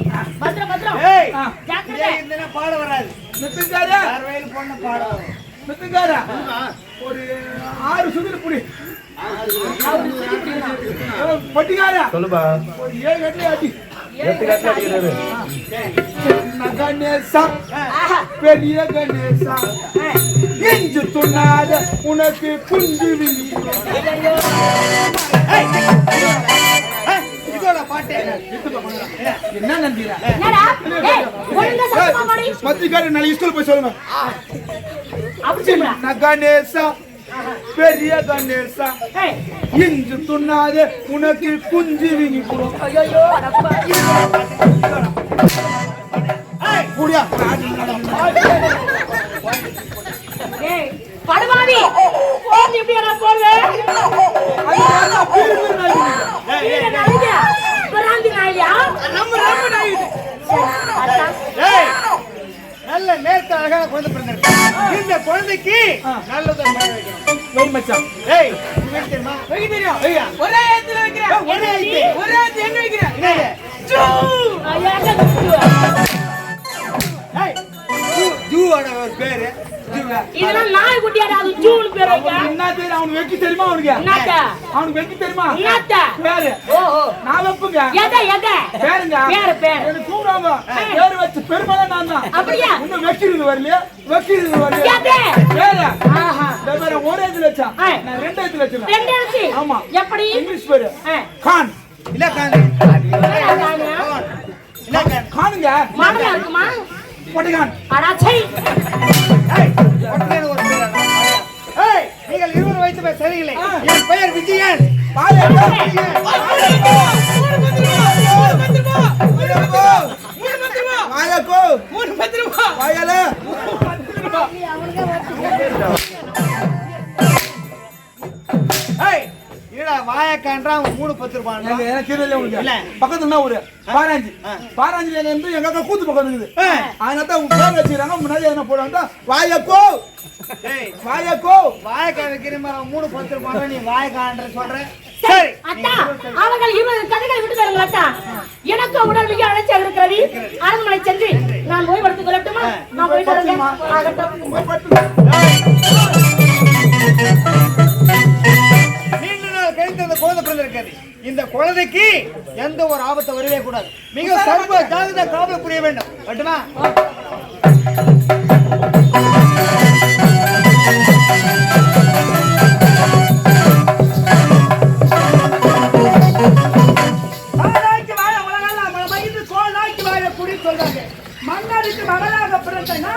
Speaker 2: பத்திரம் பத்திரம்
Speaker 3: ஏய்
Speaker 2: ஜாக்கிரதை
Speaker 3: இந்த பாட வராது
Speaker 1: மித்துக்காரா
Speaker 3: யார் வயலு போன பாட வரும்
Speaker 1: மித்துக்காரா ஒரு 6 சுதில் புடி பட்டிக்காரா
Speaker 4: சொல்லுப்பா
Speaker 1: ஒரு 7 கட்டளை அடி
Speaker 4: எட்டு கட்டை அடிக்கிறாரு
Speaker 1: கணேசா பெரிய கணேசா எஞ்சு துண்ணாத உனக்கு குஞ்சு விழி
Speaker 3: இதோட பாட்டு
Speaker 1: என்ன நம்பிரா
Speaker 2: என்னடா ஏய் ஒழுங்கா சத்தமா பாடி
Speaker 1: மத்திக்காரர் நாளைக்கு ஸ்கூல் போய் சொல்லுங்க
Speaker 2: அப்படி சொல்றா
Speaker 1: கணேசா பெரிய கணேசா
Speaker 2: ஏய்
Speaker 1: எஞ்சு துண்ணாத உனக்கு குஞ்சு விழி
Speaker 2: ஐயோ அடப்பா
Speaker 1: கூடியா
Speaker 2: ஏய் படுபாவி போன் எப்படிடா போடுவே ஏய் நாளையா பராந்தி நாளையா
Speaker 1: நம்ம நாயுது
Speaker 3: ஏய் நல்ல நேர்த்த அழகான குழந்தை பிறந்திருக்கு இந்த குழந்தைக்கு நல்லது
Speaker 1: வெரி மச்சான்
Speaker 3: ஏய் உங்களுக்கு தெரியுமா
Speaker 1: வெரி தெரியும் ஐயா ஒரே இடத்துல வைக்கிறேன்
Speaker 3: ஒரே ஐட்டு
Speaker 1: ஒரே இடத்துல எங்க வைக்கிறேன்
Speaker 3: என்னது?
Speaker 2: ஐயா
Speaker 3: ஏய் ஜூவோட ஒரு பேரு
Speaker 2: இதெல்லாம் நாய் குட்டியாடா அது ஜூன் பேர் வைக்க
Speaker 1: என்ன தெரியும் அவனுக்கு வெட்டி தெரியுமா அவனுக்கு
Speaker 2: என்னத்த
Speaker 1: அவனுக்கு வெட்டி தெரியுமா
Speaker 2: என்னத்த
Speaker 1: பேரு
Speaker 2: ஓஹோ
Speaker 1: நான் வைப்புங்க
Speaker 2: எத
Speaker 1: பேருங்க
Speaker 2: பேர்
Speaker 1: எனக்கு கூப்பிடாம பேரு வச்சு பெருமைதான் நான் தான்
Speaker 2: அப்படியா
Speaker 1: இன்னும் வெக்கிறது வரலையா வெக்கிறது வரலையா
Speaker 2: எத
Speaker 1: பேரு
Speaker 2: ஆஹா
Speaker 1: இந்த பேரு ஒரு இதுல வச்சா நான் ரெண்டு இதுல வச்சிருக்கேன்
Speaker 2: ரெண்டு எழுத்து
Speaker 1: ஆமா
Speaker 2: எப்படி
Speaker 1: இங்கிலீஷ் பேரு கான்
Speaker 3: இல்ல காணு இல்ல காணு
Speaker 1: கானுங்க
Speaker 2: மாடலா இருக்குமா
Speaker 1: பொட்டிகான்
Speaker 2: அடாச்சை
Speaker 3: ஏய் ஒட்டேன ஒரு பேர் ஏய் நீங்கள் இருவர் வைத்து பேர் சரியில்லை என் பெயர் விஜயன் ஏய் என்னடா வாயக்கான்றா 3 ரூபாய்
Speaker 1: எனக்கு தெரியல உங்களுக்கு
Speaker 3: இல்ல.
Speaker 1: பக்கத்துல ஊரு பாராஞ்சி பாராஞ்சில இருந்து எங்க அக்கா கூத்து பக்கம் இருக்குது அதனால உங்க பேர் வச்சுக்கிறாங்க முன்னாடி என்ன போடுவாங்க வாயக்கோ
Speaker 3: ஏய்
Speaker 1: வாயக்கோ
Speaker 3: வாயக்கா வைக்கிற மாதிரி 3 ரூபாய் நீ வாயக்கான்ற சொல்ற சரி
Speaker 2: அத்தா அவர்கள் இவர்கள் கதைகளை விட்டு தருங்கள் அத்தா எனக்கு உடல் மிக அழைச்சா இருக்கிறது அரண்மனை சென்று நான் போய் படுத்துக் கொள்ளட்டுமா நான் போயிட்டு வரேன் ஆகட்டும்
Speaker 3: நீண்ட நாள் கழித்து அந்த குழந்தை பிறந்திருக்காது இந்த குழந்தைக்கு எந்த ஒரு ஆபத்து வரவே கூடாது மிக சர்வ ஜாகிரதை காவல் புரிய வேண்டும் மட்டுமா
Speaker 5: மன்னருக்கு மகளாக பிறந்தனா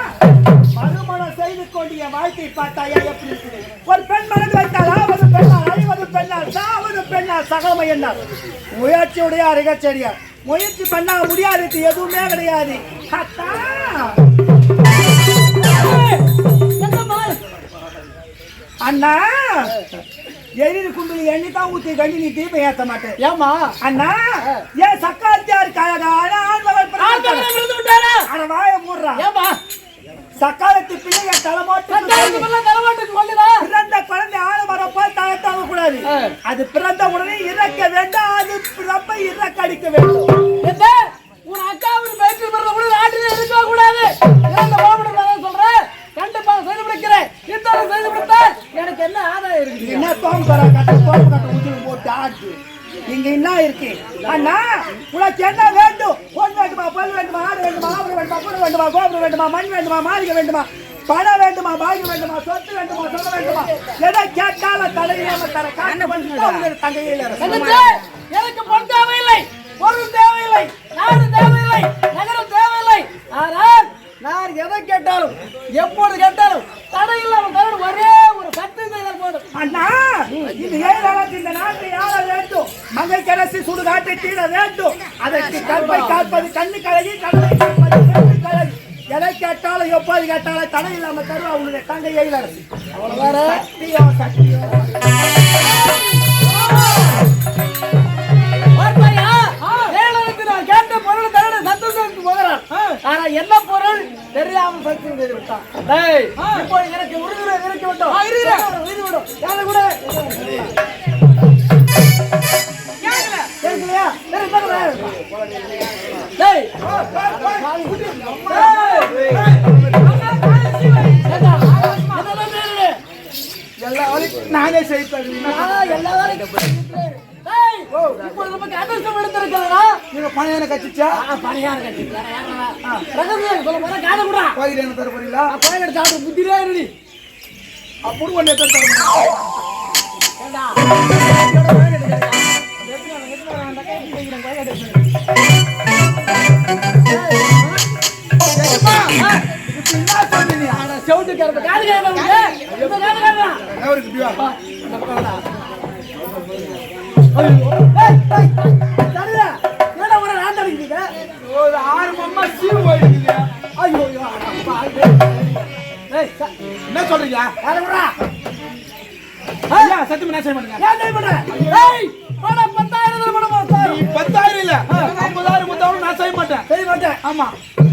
Speaker 5: மறுமணம் செய்து கொண்டிய வாழ்க்கை பார்த்தாயா எப்படி இருக்குது ஒரு பெண் மனது வைத்தால் ஆவது பெண்ணால் அழிவது பெண்ணால் சாவது பெண்ணால் சகமை என்னார் முயற்சியுடைய அருகச்செடியார் முயற்சி பண்ண முடியாதது எதுவுமே கிடையாது அண்ணா எரிது கும்பிடு எண்ணி தான் ஊத்தி கண்டி நீ தீபம் ஏத்த மாட்டேன்
Speaker 1: ஏமா
Speaker 5: அண்ணா ஏன் சக்காத்தியார் ஆனா வாய மூடுறான்
Speaker 1: ஏமா
Speaker 5: சக்காலத்து பிள்ளைங்க தலைமாட்டு பிறந்த குழந்தை ஆள வரப்போ தயத்தாங்க கூடாது அது பிறந்த உடனே இறக்க வேண்டாம் அது பிறப்ப இறக்க அடிக்க வேண்டும்
Speaker 1: உன் அக்காவுக்கு பயிற்சி பெற கூட நாட்டிலே இருக்க கூடாது சொல்றேன் கண்டிப்பாக செய்து முடிக்கிறேன் இந்த செய்து முடித்தால் எனக்கு என்ன ஆதாயம் இருக்கு
Speaker 5: என்ன தோம்பு ஊற்றி போட்டு ஆட்டு இங்க என்ன இருக்கு அண்ணா உனக்கு என்ன வேண்டும் பொன் வேண்டுமா பல் வேண்டுமா ஆடு வேண்டுமா ஆவணம் வேண்டுமா புடு வேண்டுமா கோபுரம் வேண்டுமா மண் வேண்டுமா மாளிகை வேண்டுமா பணம் வேண்டுமா பாகியம் வேண்டுமா சொத்து வேண்டுமா சொல்ல வேண்டுமா எதை கேட்டாலும் தலையிலாம தர காட்ட தங்கையில்
Speaker 1: எனக்கு பொன் தேவையில்லை பொருள் தேவையில்லை நாடு தேவையில்லை நகரம் தேவையில்லை ஆனால் நான் எதை கேட்டாலும் எப்போது கேட்டாலும் தடை இல்லாமல் தரும் ஒரே ஒரு சத்து செய்தால் போதும்
Speaker 5: அண்ணா இது ஏழாவது இந்த நாட்டை ஆள வேண்டும் மங்கை கரசி சுடுகாட்டை தீர வேண்டும் அதற்கு கற்பை காப்பது கண்ணு கழகி கடலை காப்பது கண்ணு கழகி எதை கேட்டாலும் எப்போது கேட்டாலும் தடை இல்லாம தருவா உன்னுடைய தங்கை எயிலரசி சத்தியம் சத்தியம்
Speaker 1: நான் கேட்ட பொருள் தர சந்தோஷத்துக்கு போகிறான் ஆனா என்ன பொருள் தெரியாம சக்தி செய்து விட்டான் இப்போ எனக்கு உறுதியை இறக்கி விட்டோம் யாரை கூட எல்லா வேலையும் நானே செய்து எல்லா வேலையும் நமக்கு அதிர்ஷ்டம் எடுத்திருக்கிறா நீங்க பணியான கட்சிச்சா பணியான கட்சி சொல்ல போற காதை கூட கோயில் என்ன தர போறீங்களா கோயில் எடுத்து ஆடு புத்திரே ரெடி அப்படி ஒண்ணு எடுத்து செவுட்டு காது ஒரு 6 மம்மா சீவு போயிடுங்க ஐயோ என்ன சொல்றீங்க சத்தியம் என்ன செய்ய மாட்டேங்க 10,000 இல்ல 50,000 கொடுத்தாலும் நான் செய்ய மாட்டேன் ஆமா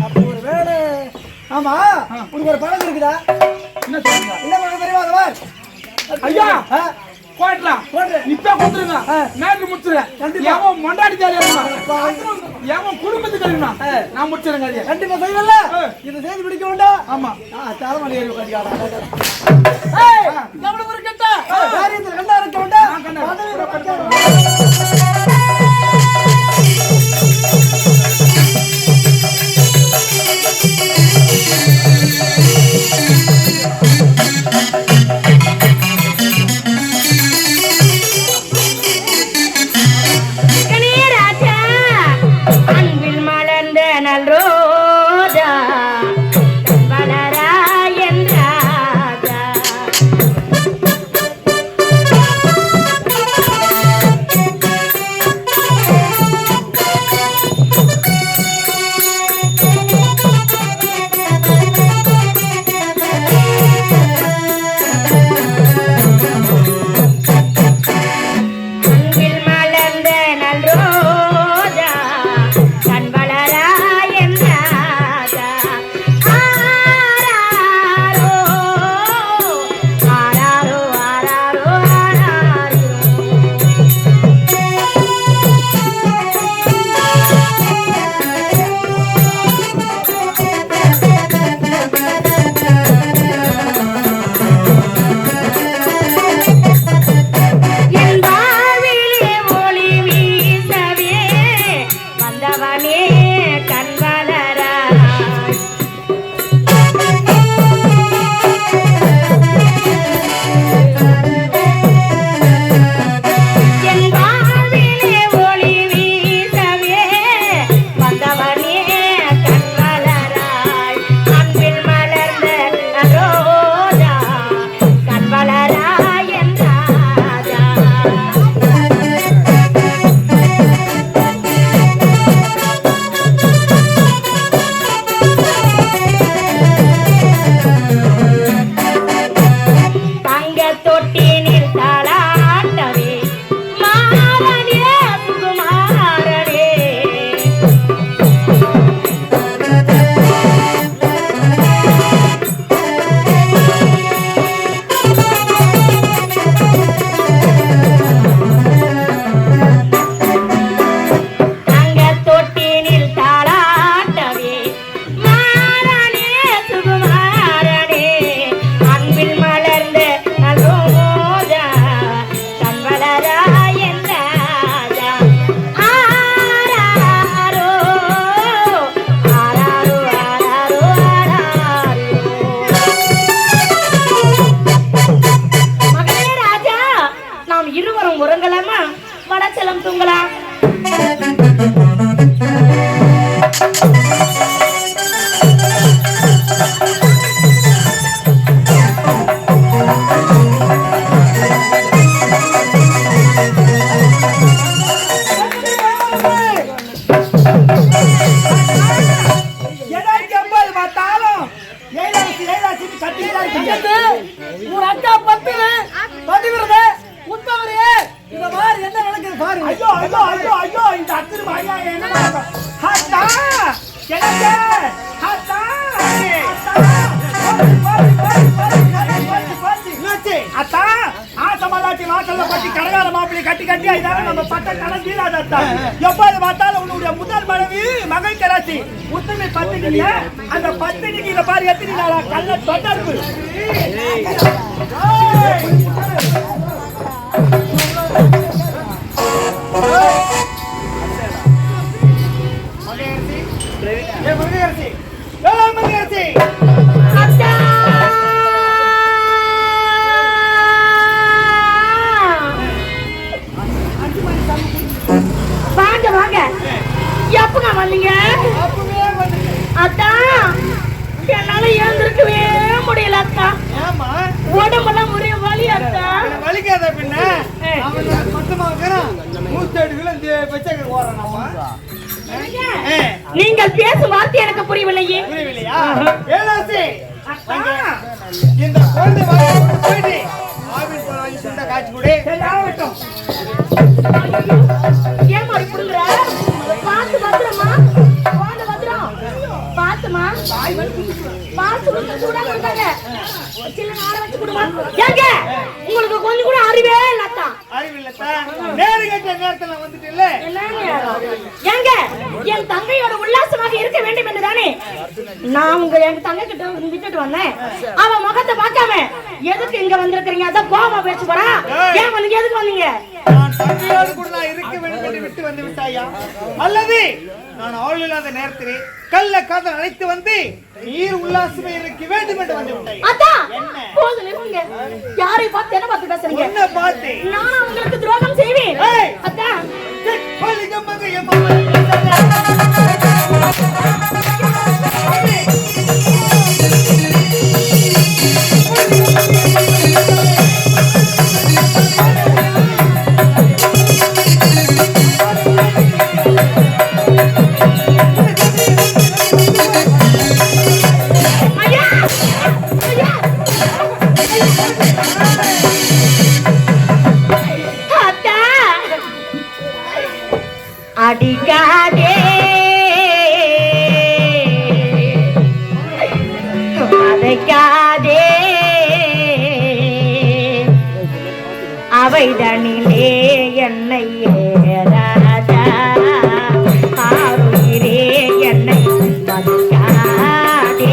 Speaker 5: அப்போ ஒரு வேலை ஆமா உனக்கு ஒரு பழக்கம் இருக்குதா
Speaker 1: என்ன சொல்றீங்க
Speaker 5: இல்ல உனக்கு தெரியாதவா
Speaker 1: ஐயா போடலாம் இப்ப கொடுத்துருங்க மேற்கு முடிச்சுறேன் எவன் மொண்டாடி ஜாலியா எவன் குடும்பத்துக்கு நான் முடிச்சிருங்க
Speaker 5: கண்டிப்பா செய்வல்ல இதை செய்து பிடிக்க வேண்டாம்
Speaker 1: ஆமா தலைமலை ஏறி உட்காந்துக்காரா
Speaker 5: ஏய் நம்மளுக்கு ஒரு கெட்ட காரியத்துல கண்ணா இருக்க வேண்டாம்
Speaker 2: உன் அக்கா பத்திரதே உத்தவரே இந்த மாதிரி என்ன நடக்குது பாரு.
Speaker 5: ஐயோ ஐயோ ஐயோ ஐயோ இந்த அத்திரு ஐயா என்ன ஹத்தா எனக்கு ஹத்தா அத்தா ஆசமாலாட்டி வாசல்ல பட்டி கடகார மாப்பிளை கட்டி கட்டி இதால நம்ம பட்ட கடன் தீராதத்தா. எப்போது பார்த்தாலும் உன்னுடைய முதல் மனைவி மகள் கராச்சி உத்தமை பத்தினியா அந்த பத்தினிக்கு இத பாரு எத்தனை நாளா கல்ல தொடர்பு
Speaker 2: வாங்க வாங்க எப்பங்க வந்தீங்க? அதான் என்னால ஏந்திருக்கவே முடியல அத்தா. உடம்பெல்லாம் ஒரே வலி அத்தா.
Speaker 3: வலிக்காத பின்ன அவன் மொத்தமா இருக்கிறான் 108 கிலோ வச்சக்க போறான் நம்ம.
Speaker 2: நீங்கள் பேசும் வார்த்தை எனக்கு புரியவில்லையே.
Speaker 3: புரியவில்லையா? ஏலாசி இந்த குழந்தை வாங்கி போயிட்டு ஆவின் போய் வாங்கி சுண்ட காய்ச்சி குடி.
Speaker 5: ஆகட்டும்.
Speaker 2: ஏமா புடுங்கற? பாத்து பத்திரமா. வாங்க பத்திரம். பாத்துமா. பால் சூடா கொடுத்தாங்க. சின்ன நாளை வச்சு கொடுமா. ஏங்க உங்களுக்கு கொஞ்சம் கூட அறிவே இல்லத்தா.
Speaker 3: அறிவில்லத்தா. நேரு கேட்ட நேரத்துல வந்துட்டு இல்ல.
Speaker 2: ஏங்க என் தங்கையோட உல்லாசமாக இருக்க வேண்டும் என்று தானே நான் எங்க தங்கை கிட்ட விட்டுட்டு வந்தேன். அவ முகத்தை பார்க்காம எதுக்கு இங்க வந்திருக்கீங்க? அதான் கோவமா பேச்சு போறா. ஏன் வந்து எதுக்கு வந்தீங்க?
Speaker 3: நான் தங்கையோடு கூட நான் இருக்க வேண்டும் என்று விட்டு வந்து விட்டாயா? அல்லது நான் ஆள் இல்லாத நேரத்திலே கள்ள காதல் அழைத்து வந்து நீர் உல்லாசமே இருக்க வேண்டும் என்று வந்து விட்டாய்.
Speaker 2: அதான் போதும் நிறுங்க. யாரை பார்த்து என்ன பார்த்து பேசுறீங்க?
Speaker 3: என்ன பார்த்து?
Speaker 2: நான் உங்களுக்கு துரோகம் செய்வேன். அதான்
Speaker 3: பள்ளிகம்மங்க
Speaker 2: அடிக்காதே மறைக்காதே அவைதனிலே என்னை ஏறாதா ஆறுயிரே என்னை மதிக்காதே.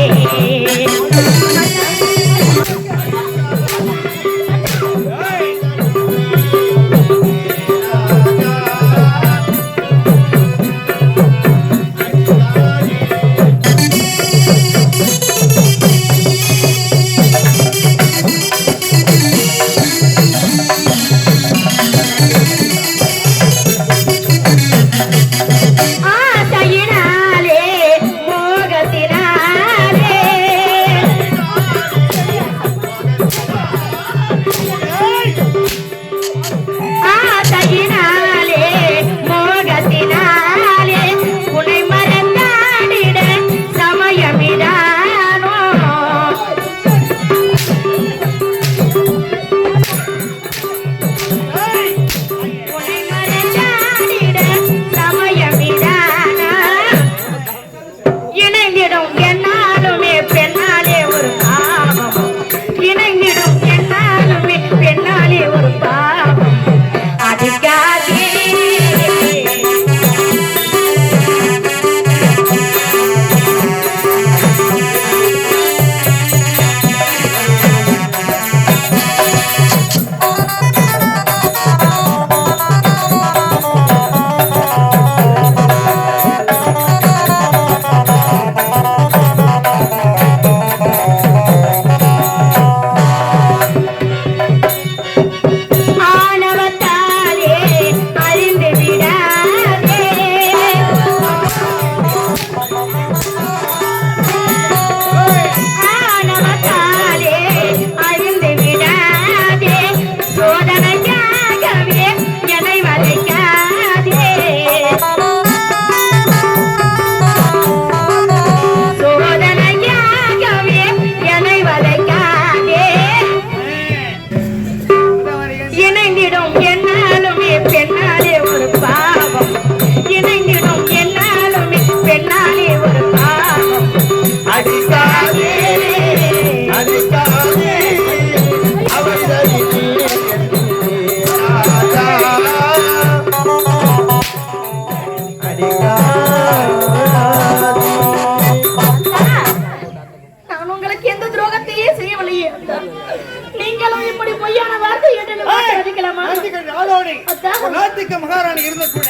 Speaker 3: மகாராணி இருந்த கூட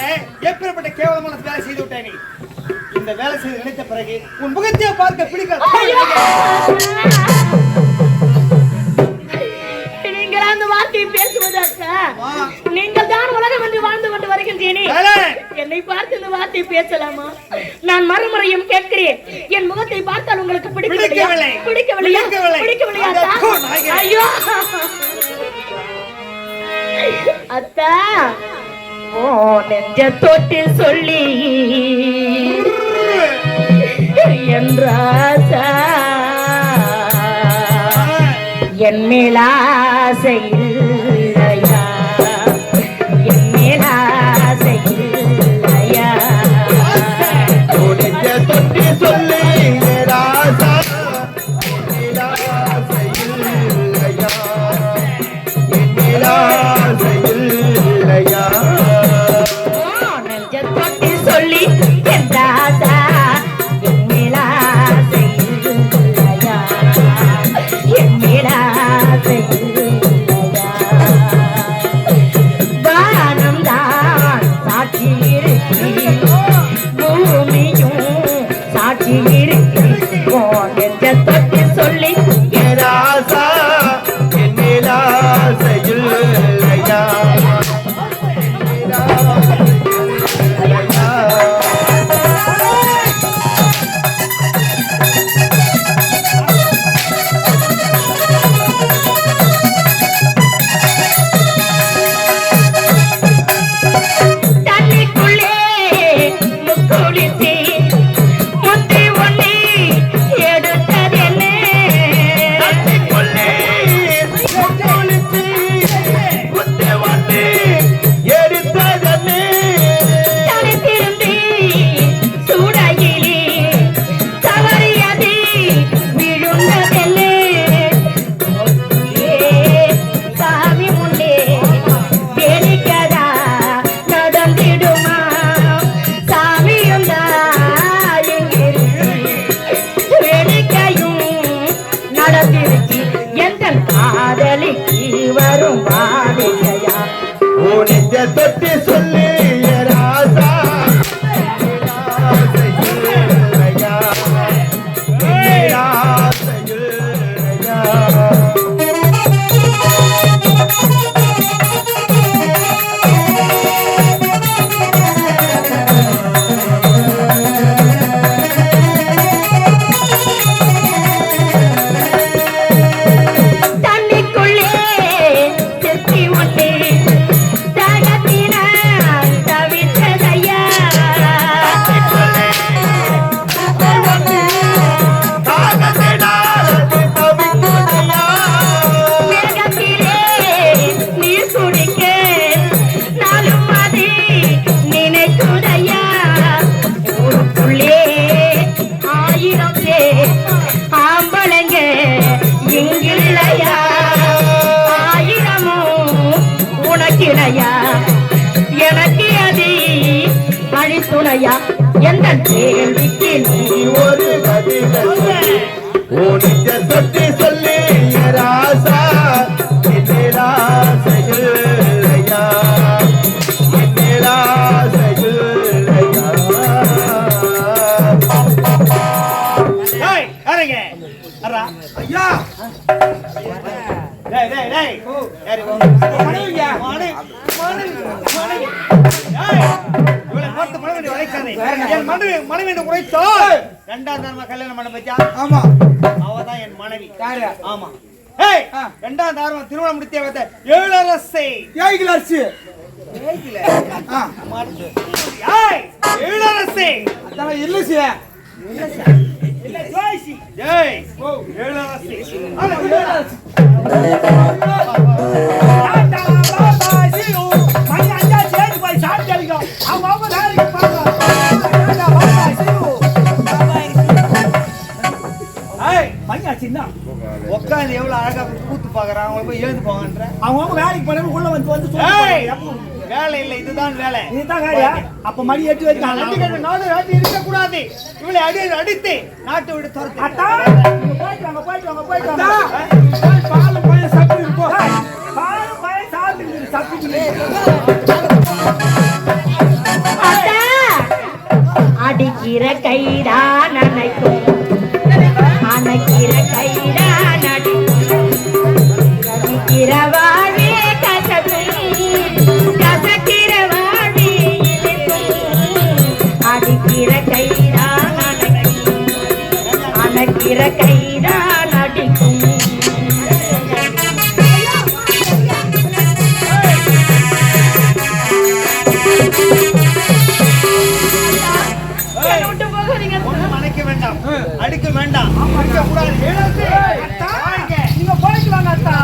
Speaker 3: எப்பேற்பட்ட கேவலமான வேலை செய்து விட்டேன். இந்த வேலை செய்து நினைத்த பிறகு உன் முகத்தையே பார்க்க பிடிக்காது.
Speaker 2: நீங்கள் அந்த வார்த்தையை பேசுவதற்கு நீங்கள் தான் உலகம் என்று வாழ்ந்து கொண்டு வருகின்றேனே, என்னை பார்த்து இந்த வார்த்தை பேசலாமா? நான் மறுமுறையும் கேட்கிறேன், என் முகத்தை பார்த்தால் உங்களுக்கு பிடிக்கவில்லையா? பிடிக்கவில்லையா? ஐயோ அத்தா, ஓ நெஞ்ச தொட்டில் சொல்லி என்றாசா என் மேலாசை இல்லையா? என் மேலாசை இல்லையா?
Speaker 4: நெஞ்ச தொட்டில் சொல்லி
Speaker 2: சொல்லி
Speaker 4: ராசா என்னிலா செய்யுள்ளையா
Speaker 2: தண்ணிக்குள்ளே முக்குளித்து முத்து ஒண்ணு எடுத்ததென்ன தலை திரும்பி சூடாகிலே தவறியது விழுந்ததென்ன சாமி முன்னே வேடிக்கதா நடந்திடுமா சாமியும் வேடிக்கையும் நடந்திருச்சு எந்த காதலிக்கு வரும் வாடிக்கையா
Speaker 4: உனித்த தொட்டி சொல்லி ராசா செய்யுள்ளையா என்னிலா செய்யுள்ளையா
Speaker 2: தண்ணிக்குள்ளே செத்தி ஒண்ணு தகத்தினால் தவித்ததையா மேகத்திலே நீர் குடிக்க நாளும் அது நினைக்குதையா ஊருக்குள்ளே 1000 பேர் ஆம்பளைங்க இங்கில்லையா 1000மும் உனக்கிடையா எனக்கு அது அழித்துணையா எந்த கேள்விக்கு நீ
Speaker 4: ஒரு பதில் சொல்லி உனித்த தொட்டி சொல்லி ராசா என்னிலா செய்யுள்ளையா என்னிலா செய்யுள்ளையா
Speaker 3: ஏய் யாருங்க அரா
Speaker 1: ஐயா
Speaker 3: டேய் டேய் டேய் யாரு
Speaker 1: மனைவியா?
Speaker 3: மனைவி ஏய் இவளை பார்த்து மனைவி உரைக்காதே என் மனைவி உரைத்தோ இரண்டாம் தரமா கல்யாணம் பண்ண பத்தியா
Speaker 1: ஆமா
Speaker 3: அவதான் என் மனைவி
Speaker 1: யாரு?
Speaker 3: ஆமா ஏய்
Speaker 1: ஆ.
Speaker 3: இரண்டாம் தரமா திருமணம் முடித்த வந்த ஏழரசை
Speaker 1: ஏய் கிளாஸ் ஆ
Speaker 3: ஏய் ஏழரசை
Speaker 1: அதான் இல்லசி
Speaker 3: இல்ல ஜோய்சி ஏய் ஓ ஏழரசை உட்காந்து எவ்வளவு அழகா கூத்து பாக்குறான் அவங்களை போய் எழுந்து போங்கன்ற
Speaker 5: அவங்க வேலைக்கு போனவங்க உள்ள வந்து
Speaker 3: ஏய் வேலை இல்ல இதுதான் வேலை
Speaker 5: இதுதான் வேலையா? அப்ப மணி 8 வரைக்கும்
Speaker 3: நாடு நாட்டு இருக்க கூடாது இவளை அடித்து நாட்டை விட்டு துரத்து
Speaker 5: அத்தா நீங்க போயிட்டு வாங்க போயிட்டு
Speaker 1: அத்தா,
Speaker 5: வாங்க
Speaker 1: பால் பையன் சப்பி இருக்கும்
Speaker 5: பாரு பய சாப்பிட்டு சப்பிட்டு
Speaker 2: அத்தா, அடிக்கிற கைடா நனைக்கும் அணைக்கிற கைடா நடிக்கும் அடிக்கிற வாழே கசக்கும் கசக்கிற வாழே இனிக்கும் அடிக்கிற கைடா நனைக்கும் அணைக்கிற கைடா நடிக்கும் என்னை விட்டு போகாதீங்க.
Speaker 3: ஒண்ணும் அணைக்க வேண்டாம் அடிக்க வேண்டாம் அடிக்க கூடாது
Speaker 5: அத்தா நீங்க போயிட்டு வாங்க அத்தா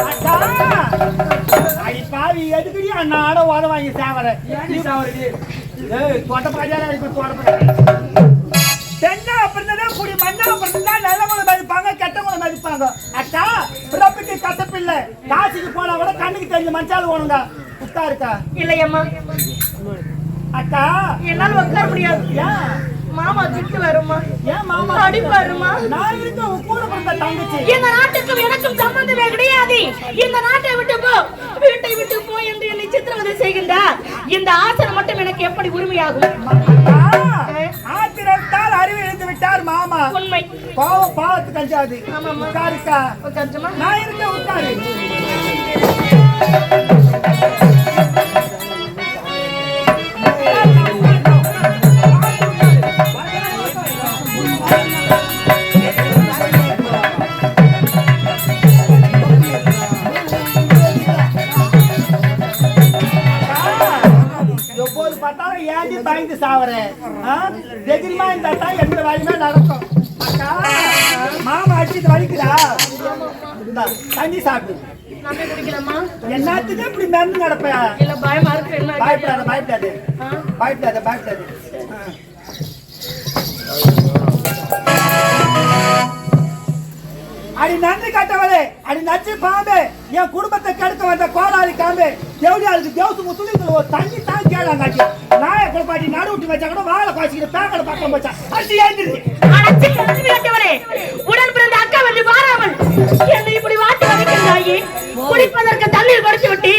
Speaker 5: அத்தா ஐ பாவி எதுக்குடி அண்ணாட ஓட வாங்கி சாவற
Speaker 1: ஏன் சாவரடி
Speaker 5: ஏய் தோட்ட பாஜாரா இருக்கு தோட்ட தென்னா அப்படிதான் கூடி மண்ணா அப்படிதான் நல்லவங்களை மதிப்பாங்க கெட்டவங்களை மதிப்பாங்க அக்கா பிறப்புக்கு கசப்பில்லை காசுக்கு போனா கூட கண்ணுக்கு தெரிஞ்ச மனுஷாலும் ஓணுங்க உட்கா இருக்கா
Speaker 2: இல்லையம்மா
Speaker 5: அக்கா
Speaker 2: என்னால உட்கார முடியாது
Speaker 5: ஏன்
Speaker 2: மாமா திட்டு வருமா?
Speaker 5: ஏன் மாமா
Speaker 2: அடிப்பாருமா?
Speaker 5: நான் இருக்க உன் கூட பிறந்த தங்கச்சி.
Speaker 2: இந்த நாட்டுக்கும் எனக்கும் சம்பந்தமே கிடையாது. இந்த நாட்டை விட்டு போ, வீட்டை விட்டு போ என்று என்னை சித்திரவதை செய்கின்றார். இந்த ஆசனம் மட்டும் எனக்கு எப்படி உரிமையாகும்?
Speaker 5: ஆத்திரத்தால் அறிவு இழந்து விட்டார் மாமா.
Speaker 2: உண்மை.
Speaker 5: பாவத்து கஞ்சாது. உட்காருக்கா. நான் இருக்க உட்காரு. எப்போது பார்த்தாலும் ஏண்டி பயந்து சாவறேன். எதிர்மா இருந்தா எந்த வழியுமே நடக்கும். அக்கா மாமா அடிச்சு வலிக்குதா? தண்ணி சாப்பிடு. எல்லாத்துக்கும் இப்படி மருந்து நடப்பேன். பயப்படாத பயப்படாது பயப்படாத பயப்படாது. அடி நன்றி கட்டவளே, அடி நச்சு பாம்பே, என் குடும்பத்தை கெடுக்க வந்த கோடாளி காம்பே, தேவடியாளுக்கு தேவசு முத்துலித்துல ஒரு தண்ணி தான் கேளாங்காட்டி நாய குழப்பாட்டி நடு விட்டு வச்சா கூட வாழை காய்ச்சிக்கிட்டு பேக்கடை பக்கம் வச்சா அடி ஏந்திருக்கு.
Speaker 2: உடன் பிறந்த அக்கா வந்து பாராமல் என்னை இப்படி வாட்டி வதைக்கின்றாயே, குடிப்பதற்கு தண்ணீர் கொடுத்து விட்டு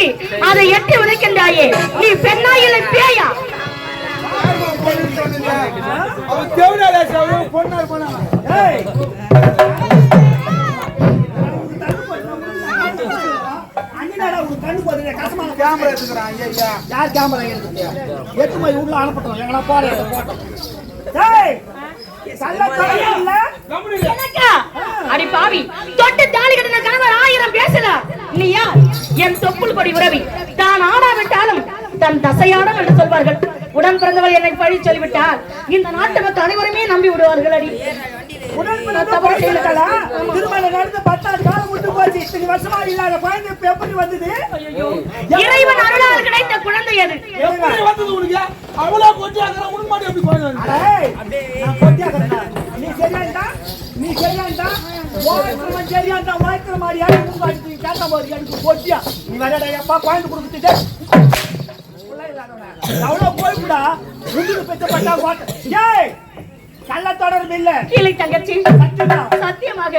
Speaker 2: அதை எட்டி உதைக்கின்றாயே, நீ பெண்ணா இல்லை பேயா?
Speaker 1: பொண்ணார் போனா கேமரா எடுத்துக்கிறான். ஐயா
Speaker 5: யார் கேமரா எடுத்து எட்டு போய் உள்ள அனுப்பட்டோம். எங்கன்னா போட்டோம்.
Speaker 2: அடி பாவி, தொட்டு தாலி கட்டின கணவர் 1000 பேசலாம். நீ யார்? என் தொப்புள் கொடி உறவி. தான் ஆடாவிட்டாலும் தன் தசையாடும் என்று சொல்வார்கள். உடன் பிறந்தவள் என்னை பழி சொல்லிவிட்டால் இந்த நாட்டு மக்கள் அனைவருமே நம்பி விடுவார்கள். அடி
Speaker 5: திருமணம் நடந்து 10 காலம் விட்டு போச்சு. இத்தனை வருஷமா இல்லாத குழந்தை எப்படி வந்தது?
Speaker 2: இறைவன் அருளால் கிடைத்த குழந்தை அது.
Speaker 1: எப்படி வந்தது உனக்கு? அவ்வளவு கொட்டியாக்குற உனக்கு மட்டும் எப்படி குழந்தை?
Speaker 5: நான் கொட்டியாக்குறேன். நீ சரியாண்டா, நீ சரியாண்டா, ஓய்க்கிறவன் சரியாண்டா, ஓய்க்கிற மாதிரி யாரும் உங்க அடிச்சு கேட்ட போது எனக்கு கொட்டியா. நீ வரடா எப்பா குழந்தை கொடுத்துட்டு அவ்வளோ போய்விடா. உங்களுக்கு பெற்றப்பட்டா கோட்டை. ஏய் கள்ள தொடர்பு இல்ல.
Speaker 2: இல்லை தங்கச்சி, சத்தியமாக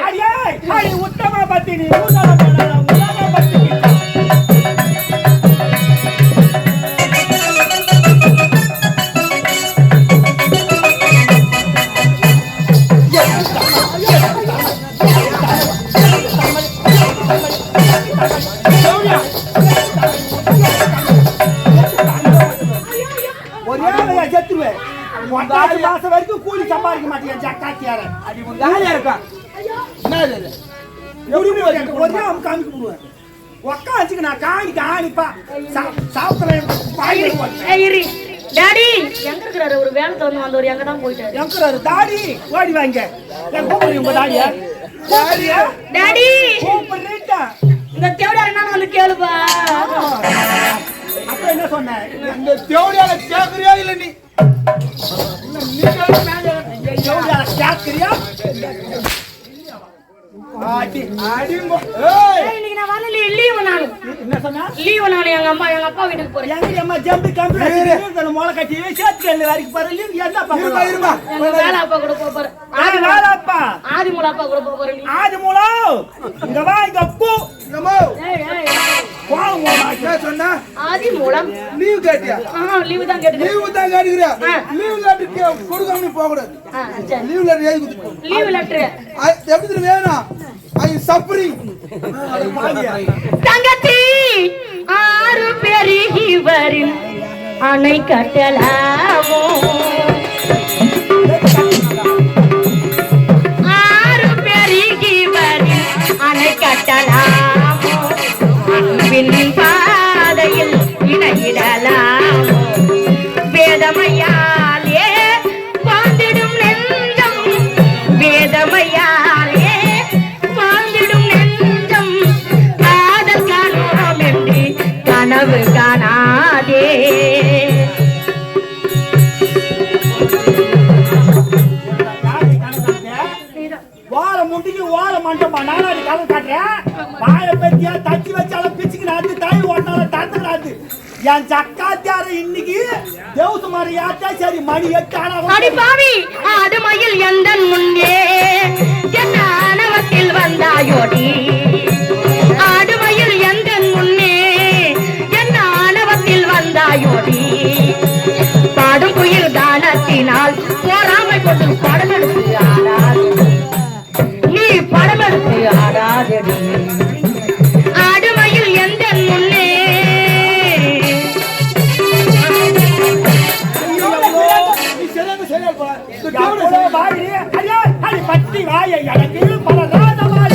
Speaker 5: உத்தம பத்தினி உலக பத்தினி. ஒரே செத்துருவேன். 10 மாசம் வரைக்கும் கூலி சம்பாதிக்க மாட்டேன். ஜக்காத்தியார
Speaker 1: அடி உன் காலியா இருக்கா? என்னது இது?
Speaker 5: ஒரே அமுக்கு அமுக்கு போடுவேன். உக்காந்துக்கு நான் காணிக்கு ஆணிப்பா சாப்பிடுறேன்.
Speaker 2: டாடி எங்க இருக்கிறாரு? ஒரு வேலை தந்து வந்தவர் எங்க தான் போயிட்டாரு.
Speaker 5: எங்கிறாரு தாடி? ஓடி வாங்க. உங்க தாடியா?
Speaker 2: டாடி
Speaker 5: கூப்பிடுறேன்டா.
Speaker 2: இந்த தேவடியார் என்ன வந்து கேளுப்பா.
Speaker 5: அப்ப என்ன சொன்னேன்?
Speaker 1: இந்த தேவடியால கேக்குறியா இல்ல நீ?
Speaker 5: கேக்குறியா?
Speaker 2: இன்னைக்கு நான் வரல, லீவு நாள்.
Speaker 5: என்ன சொன்னா?
Speaker 2: லீவு நாள். எங்க அப்பா வீட்டுக்கு போறேன்.
Speaker 5: எங்க அம்மா ஜம்பி கம்பி மொளை கட்டி சேர்த்து வரைக்கும் பாரு. என்ன
Speaker 1: இருமா
Speaker 2: எங்க வேலை அப்பா கூட போறேன்.
Speaker 5: வேலைப்பா
Speaker 2: ஆதிமூல அப்பா கூட போறேன்.
Speaker 5: ஆதி மூலம் இங்க வா. இங்க அப்போ
Speaker 1: சொன்னா
Speaker 2: ஆதி மூலம்
Speaker 1: லீவ் கேட்டியா?
Speaker 2: லீவு தான் கேட்டு
Speaker 1: லீவு தான் கேட்டுக்கிறியா? லீவ் லெட்டர் கொடுக்காம போக கூடாது. லீவ் லெட்டர் எழுதி கொடுத்து.
Speaker 2: லீவு லெட்டர்
Speaker 1: எப்படி வேணும்? ஐ சஃபரிங்.
Speaker 2: தங்கச்சி 6 பெரியவரின் அணை கட்டலாமோ? 6 பெரியவரின் அணை கட்டலாமோ? அன்பின் பாதையில் இணையிடலாமோ? வேதமையாலே வாழ்ந்திடும் நெஞ்சம், வேதமையாலே வாழ்ந்திடும் நெஞ்சம், காதல் காணோம் என்று கனவு காணாதே.
Speaker 5: வாழ முண்டிக்கு வாழ மண்டபா நானாடி கதை காட்டுறேன். வாழை பத்தியா தச்சு வச்சாலும் பிச்சுக்கிறாது, தாய் ஓட்டினாலும் தந்துக்கிறாது. என் சக்காத்தியார இன்னைக்கு தேவசு மாதிரி யாச்சா சரி மணி 8 ஆனா
Speaker 2: அடி பாவி ஆடுமயில் எந்தன் முன்னே என்ன ஆணவத்தில் வந்தாயோடி ஆடுமயில் எந்தன் முன்னே என்ன ஆணவத்தில் வந்தாயோடி பாடும் குயில் தானத்தினால் போராமை கொண்டு படமெடுத்து ஆடாது நீ படமெடுத்து ஆடாதடி ஆடுமயில் எந்தன் முன்னே
Speaker 5: பட்டி வாயை எனக்கு பல ராஜவாய்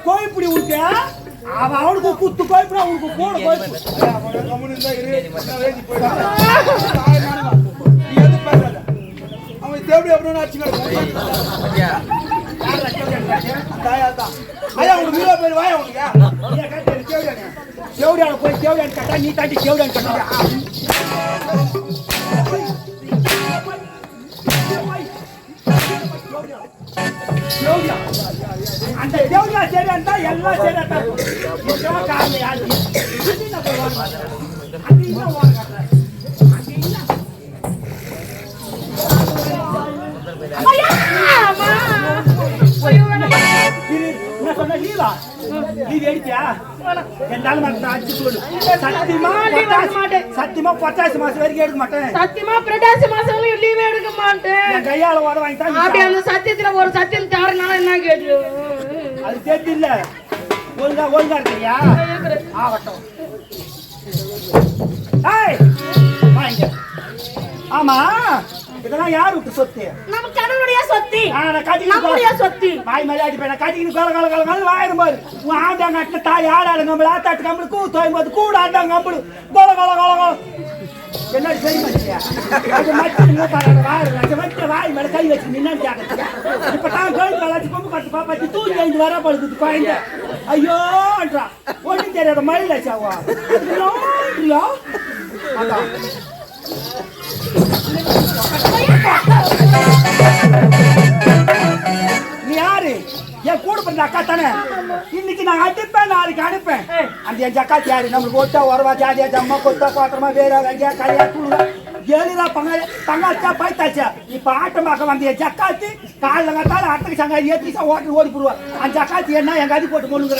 Speaker 5: கோயிப்படி உனக்கு அவனுக்கு குத்து கோயிப்பு அவனுக்கு கூட கோயிப்பு
Speaker 1: அவன் தேவை அப்படின்னு அடிச்சுக்க ஐயா உனக்கு மீரா பேர் வாயா உனக்கு
Speaker 5: தேவடியான போய் தேவடியான் கட்டா நீ தாண்டி தேவடியான் கட்டா அந்த தேவடியா சரியா இருந்தா எல்லாம் சரியா தான் காரணம் யாரு என்ன சொன்ன லீவா லீவ் எடுத்தியா என்னால சத்தியமா 50 மாசம் வரைக்கும் எடுக்க மாட்டேன்
Speaker 2: சத்தியமா பிரடாசி மாசம் லீவ் எடுக்க மாட்டேன்
Speaker 5: கையால வர வாங்கிட்டா
Speaker 2: அப்படி அந்த சத்தியத்துல ஒரு சத்தியம் தவறுனால என்ன கேட்டு
Speaker 5: அது தெரிஞ்சு இல்ல ஒழுங்கா இருக்கியா ஆகட்டும் ஆமா இதெல்லாம் யாரு விட்டு சொத்து
Speaker 2: நம்ம கடவுளுடைய சொத்து
Speaker 5: நம்முடைய
Speaker 2: சொத்து
Speaker 5: வாய் மேலே அடிப்பேன் கட்டிக்கிட்டு கல வாயிரும் பாரு உன் ஆண்டாங்க அட்ட தாய் ஆடாடு கம்பளு ஆத்தாட்டு கம்பளு தோயும் போது கூட ஆண்டாங்க கம்பளு கோல என்ன சரி மச்சியா அது மச்சு வாய் மேல கை வச்சு நின்னு கேட்க இப்ப தான் கோயில் கலாச்சி கொம்பு கட்டு பாப்பாச்சி தூக்கி எழுந்து வர படுக்குது குழந்தை ஐயோன்றா ஒன்றும் தெரியாத மழையில சாவா அதான் நீ யாரு என் கூட பிறந்த அக்கா தானே இன்னைக்கு நான் அடிப்பேன் நாளைக்கு அனுப்பேன் அந்த என் ஜக்காத்தி யாரு நம்மளுக்கு ஒட்டா உரவா ஜாதியா ஜம்மா கொத்தா பாத்திரமா வேற வெங்காய கரையா தூளா ஏழுதா பங்காச்சா பைத்தாச்சா இப்ப ஆட்டமாக்க வந்த என் ஜக்காத்தி காலில் கட்டால அட்டக்கு சங்கா ஏற்றி ஓட்டு ஓடி போடுவா அந்த ஜக்காத்தி என்ன எங்க அதி போட்டு போடுங்கிற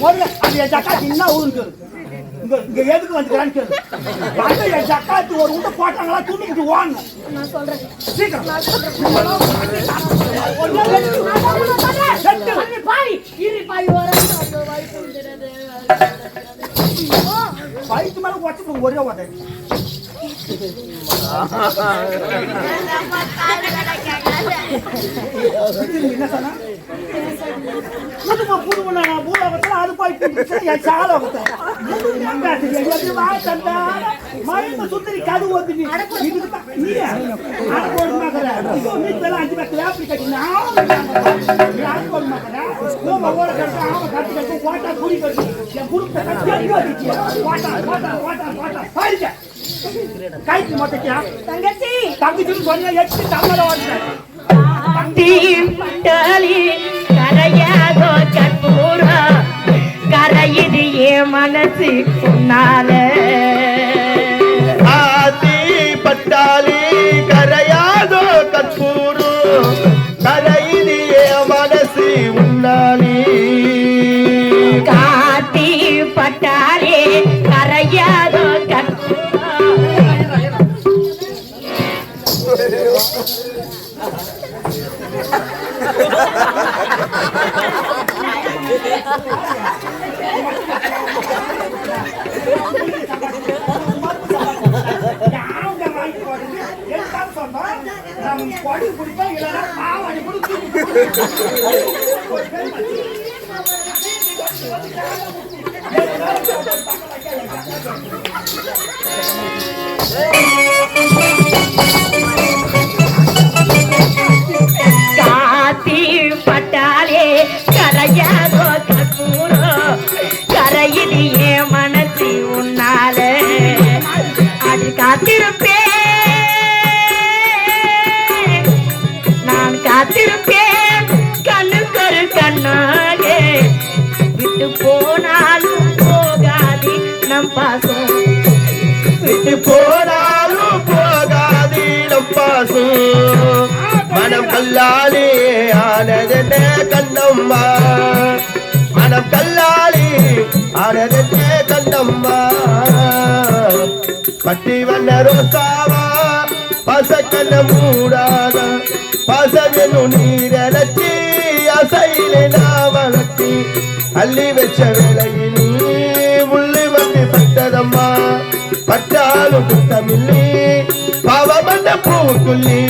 Speaker 5: முதல்ல அது என் ஜக்காத்தி என்ன ஊருக்கு இங்க எதுக்கு வந்துக்கிறான்னு கேளு என் ஜக்காத்தி ஒரு உண்டை போட்டாங்களா துணிக்கிட்டு வாங்க
Speaker 2: நான் சொல்றேன்
Speaker 5: சீக்கிரம் பைக்கு மேல வச்சு ஒரே ஓட்ட என்ன சொன்னா புதுமண பூலோகத்துல அது போய் என் சாலோகத்தை மழை சுத்தரி கது ஓட்டு நீ அஞ்சு பத்து வேப்பி கட்டினா கோட்டா குடி கட்டி என் குடும்பத்தை கைக்கு மொட்டைக்கியா
Speaker 2: தங்கச்சி
Speaker 5: தங்கச்சின்னு சொன்ன 8 தமிழ வாழ்க்கை
Speaker 2: கரையாதோ கற்பூரா கரையுது என் மனசு உன்னால
Speaker 4: ஆதி பட்டாளி கரையாதோ கற்பூரு கரையுது என் மனசு உன்னாலே
Speaker 2: காத்தி பட்டாலே கரையாதோ கற்பூரா காத்தி பட்டாலே கரையாதோ கற்பூரோ கரையிலே மனசி உன்னால அது காத்திருப்பேன் நான் காத்திருப்பேன் கண்ணுக்கொரு கண்ணாக விட்டு போனாலும் போகாது நம் பாசம்
Speaker 6: விட்டு போனாலும் போகாது நம் பாசம் மனம் கல்லாலே ஆனதென்ன கண்ணம்மா மனம் கல்லாலே ஆனதென்ன கண்ணம்மா பட்டி வண்ண ரோசாவா பசக்கண்ண மூடாத பசவெனு நீரச்சி அசையிலே நான் வளர்த்தி அள்ளி வச்ச வேலையினி முள்ளு வந்து பட்டதம்மா பட்டாலும் குத்தமில்லி பாவமண்ட பூக்குள்ளி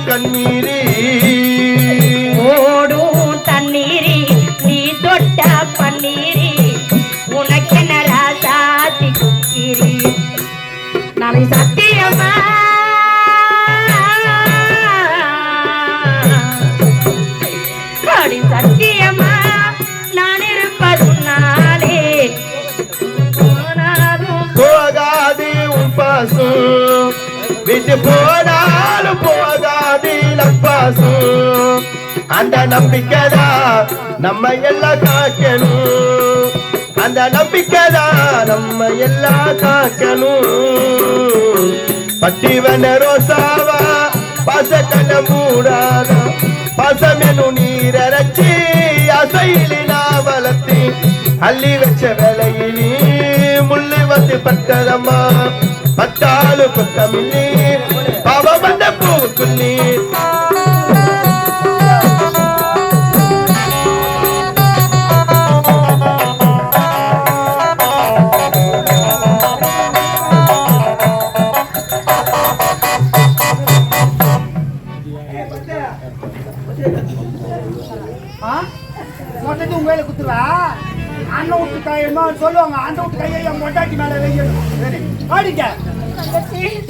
Speaker 6: கண்ணீரி
Speaker 2: ஓடும் தண்ணீரி நீ தொட்ட பன்னீரி உனக்கென ராசாத்தி குக்கீரி நாளை சத்தியமா அடி சத்தியமா நான் இருப்பதுனாலே
Speaker 6: போகாது உன் பாசம் விட்டு போனாலும் போகாது நப்பாசம் அந்த நம்பிக்கைதான் நம்ம எல்லாம் காக்கணும் அந்த நம்பிக்கைதான் நம்ம எல்லாம் காக்கணும் பட்டிவன ரோசாவா பசக்கண்ண மூடாத பசமெனு நீரச்சி அசையிலி நான் வளர்த்தி அள்ளி வச்ச வேலையிலி முள்ளு வந்து பட்டதம்மா பட்டாலு குத்தமில்லி பாவமண்ட பூக்குள்ளி
Speaker 5: மொத்தத்தை உங்க கையில குத்துவா அண்ணன் விட்டு கையமா சொல்லுவாங்க அந்த விட்டு கையை மொட்டாட்டி மேல வைக்கணும் ஆடிக்க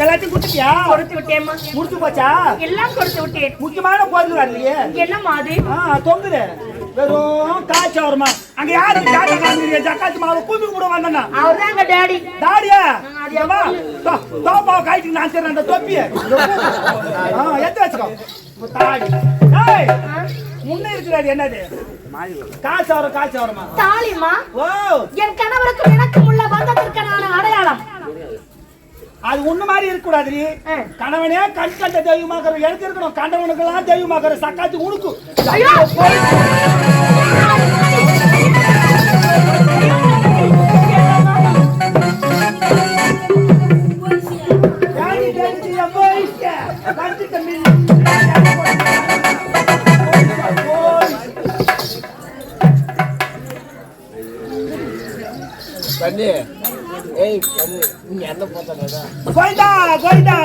Speaker 5: எல்லாத்தையும் குடுத்துட்டியா
Speaker 2: கொடுத்து விட்டேம்மா
Speaker 5: முடிச்சு போச்சா
Speaker 2: எல்லாம் கொடுத்து விட்டேன்
Speaker 5: முக்கியமான பொருள் வரலையே
Speaker 2: என்னம்மா அது
Speaker 5: தொங்குது வெறும் காய்ச்சல் வருமா அங்க யாரு ஜாக்கா காமிக்கிறீங்க ஜக்காத்து மாவு கூப்பி கூட வந்தா
Speaker 2: அவர்தாங்க டாடி
Speaker 5: டாடியா தோப்பா காய்ச்சி நான் தரேன் அந்த தொப்பிய எடுத்து வச்சுக்கோ தாடி முன்ன இருக்கிறாரு என்னது காய்ச்சல் வருமா
Speaker 2: தாலிமா
Speaker 5: ஓ
Speaker 2: என் கணவருக்கும் எனக்கும் உள்ள பந்தத்திற்கான அடையாளம்
Speaker 5: அது ஒண்ணு மாதிரி இருக்க கூடாது கணவனே கண் கண்ட தெய்வமாக்குற எனக்கு இருக்கணும் கண்டவனுக்கு எல்லாம் தெய்வமாக்குற சக்காத்து உனக்கு
Speaker 6: என்ன போட்டா
Speaker 5: கோயிந்தா கோயிந்தா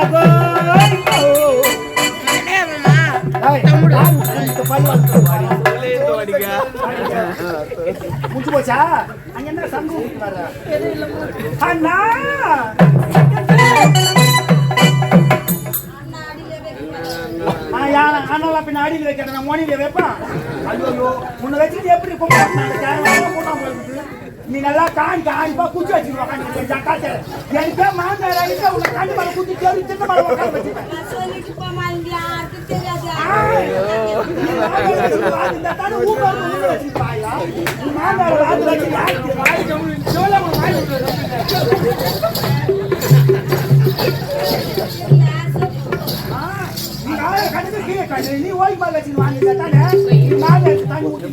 Speaker 5: முடிச்சு போச்சா அங்க என்ன சங்கு அண்ணா அண்ணா பின்ன அடியில் வைக்கிறேன் மோனியில வைப்பான் ஐயோ முன்ன வச்சுட்டு எப்படி போட்டா நீ நல்லா காணிப்பா குச்சி வச்சுருவாங்க ஜக்காத்து எனக்கே மாங்காய் ஆகிட்டு உங்களை காண்டி மேலே குச்சி தேடி திட்ட மேலே உட்கார வச்சுப்பேன் நீ ஓய்வு பால் வச்சு வாங்கி தானே தண்ணி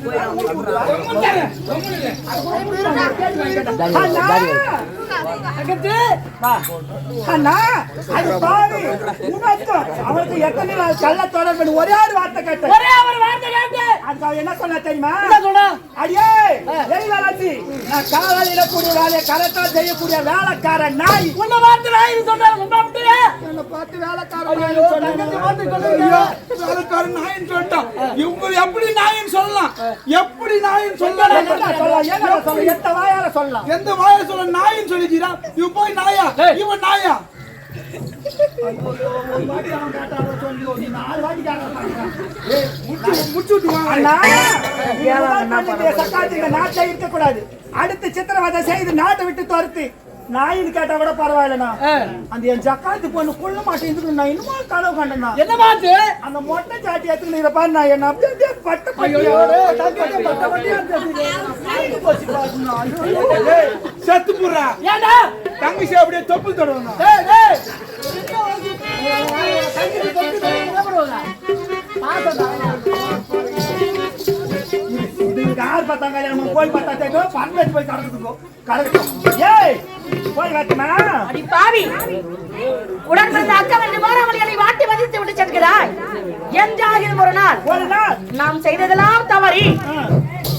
Speaker 5: அவருக்கு எத்தனை நாள் கள்ள தொடர்பு ஒரே ஒரு வார்த்தை கேட்டேன் அதுக்காக என்ன சொன்ன தெரியுமா அடியே நான் காலையில கூடிய வேலையை கரெக்டா செய்யக்கூடிய வேலைக்காரன் நாய் உன்னை பார்த்து நாய் சொல்றாங்க என்னை பார்த்து வேலைக்காரன் நாயின்னு சொல்லிட்டான் இவங்க எப்படி நாயின்னு சொல்லலாம் எப்படி நாயின்னு சொல்லலாம் எந்த வாயால சொல்லலாம் எந்த வாயால சொல்ல நாயின்னு சொல்லிக்கிறா இவ போய் நாயா இவன் நாயா நாட்டை இருக்கக்கூடாது அடுத்து சித்திரவதை செய்து நாட்டை விட்டு துரத்து நாயின்னு கேட்டா கூட பரவாயில்லண்ணா அந்த என் ஜக்காத்து பொண்ணு கொள்ள மாட்டேன் நான் இன்னும் கனவு கண்டேன்னா என்ன பார்த்து அந்த மொட்டை சாட்டி எடுத்துக்கிற பாரு நான் என்ன அப்படியே செத்து போடுறா ஏடா தங்கச்சி அப்படியே தொப்பு தொடணும் யார் பார்த்தாங்க போய் பார்த்தா தெரியும் பன்னெண்டு போய் கடக்குதுக்கோ கடக்கும் ஏய் போய் வாட்டுமா
Speaker 2: அடி பாவி உடன் பிறந்த அக்கா வந்து மாறாமலிகளை வாட்டி வதித்து விட்டு செல்கிறாய் என்றாகிலும் ஒரு நாள் நாம் செய்ததெல்லாம் தவறி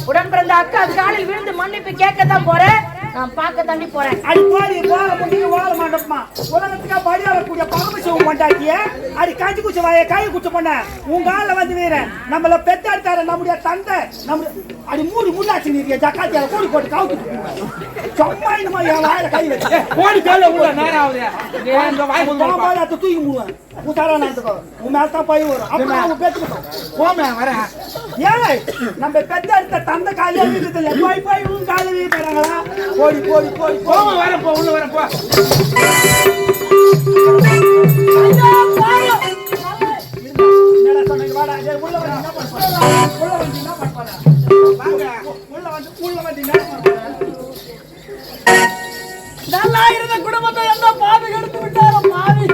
Speaker 2: உடன் பிறந்த அக்கா அது காலில் விழுந்து மன்னிப்பு கேட்கத்தான் போறேன் நான் பார்க்க தாண்டி போறேன்
Speaker 5: அடி போடி போற முடியும் வாழ மாட்டோமா உலகத்துக்கா படியாரக்கூடிய பரமசிவம் கொண்டாட்டிய அடி காஞ்சி குச்சி வாய காய் குச்சி பண்ண உங்க ஆள வந்து வீரன் நம்மள பெத்தாடுத்தார நம்முடைய தந்தை நம்ம அடி மூடி முள்ளாச்சு நீங்க ஜக்காத்தியால கோடி போட்டு காவுக்கு சும்மா இன்னமா என் வாயில கை வச்சு
Speaker 1: கோடி கால உள்ள நேரம் ஆகுது இந்த வாய்
Speaker 5: பாபால தூக்கி மூடுவேன் உதாரண நடந்துக்கோ உன் மேல தான் போய் வரும் அப்ப அவங்க பேத்துக்கிட்டோம்
Speaker 1: போமே வரேன்
Speaker 5: ஏய் நம்ம பெத்தாடுத்த தந்தை காலையில வீட்டுல போய் போய் உன் காலையில வீட்டுறாங்களா போடி போடி போடி
Speaker 1: போமா வரேன் போ உள்ள வரேன் போ
Speaker 5: என்னடா சொன்னீங்க வாடா உள்ள வந்து என்ன பண்ண வாங்க உள்ள வந்து என்ன
Speaker 3: நல்லா இருந்த குடும்பத்தை எந்த பாவி எடுத்து விட்டாரோ பாவி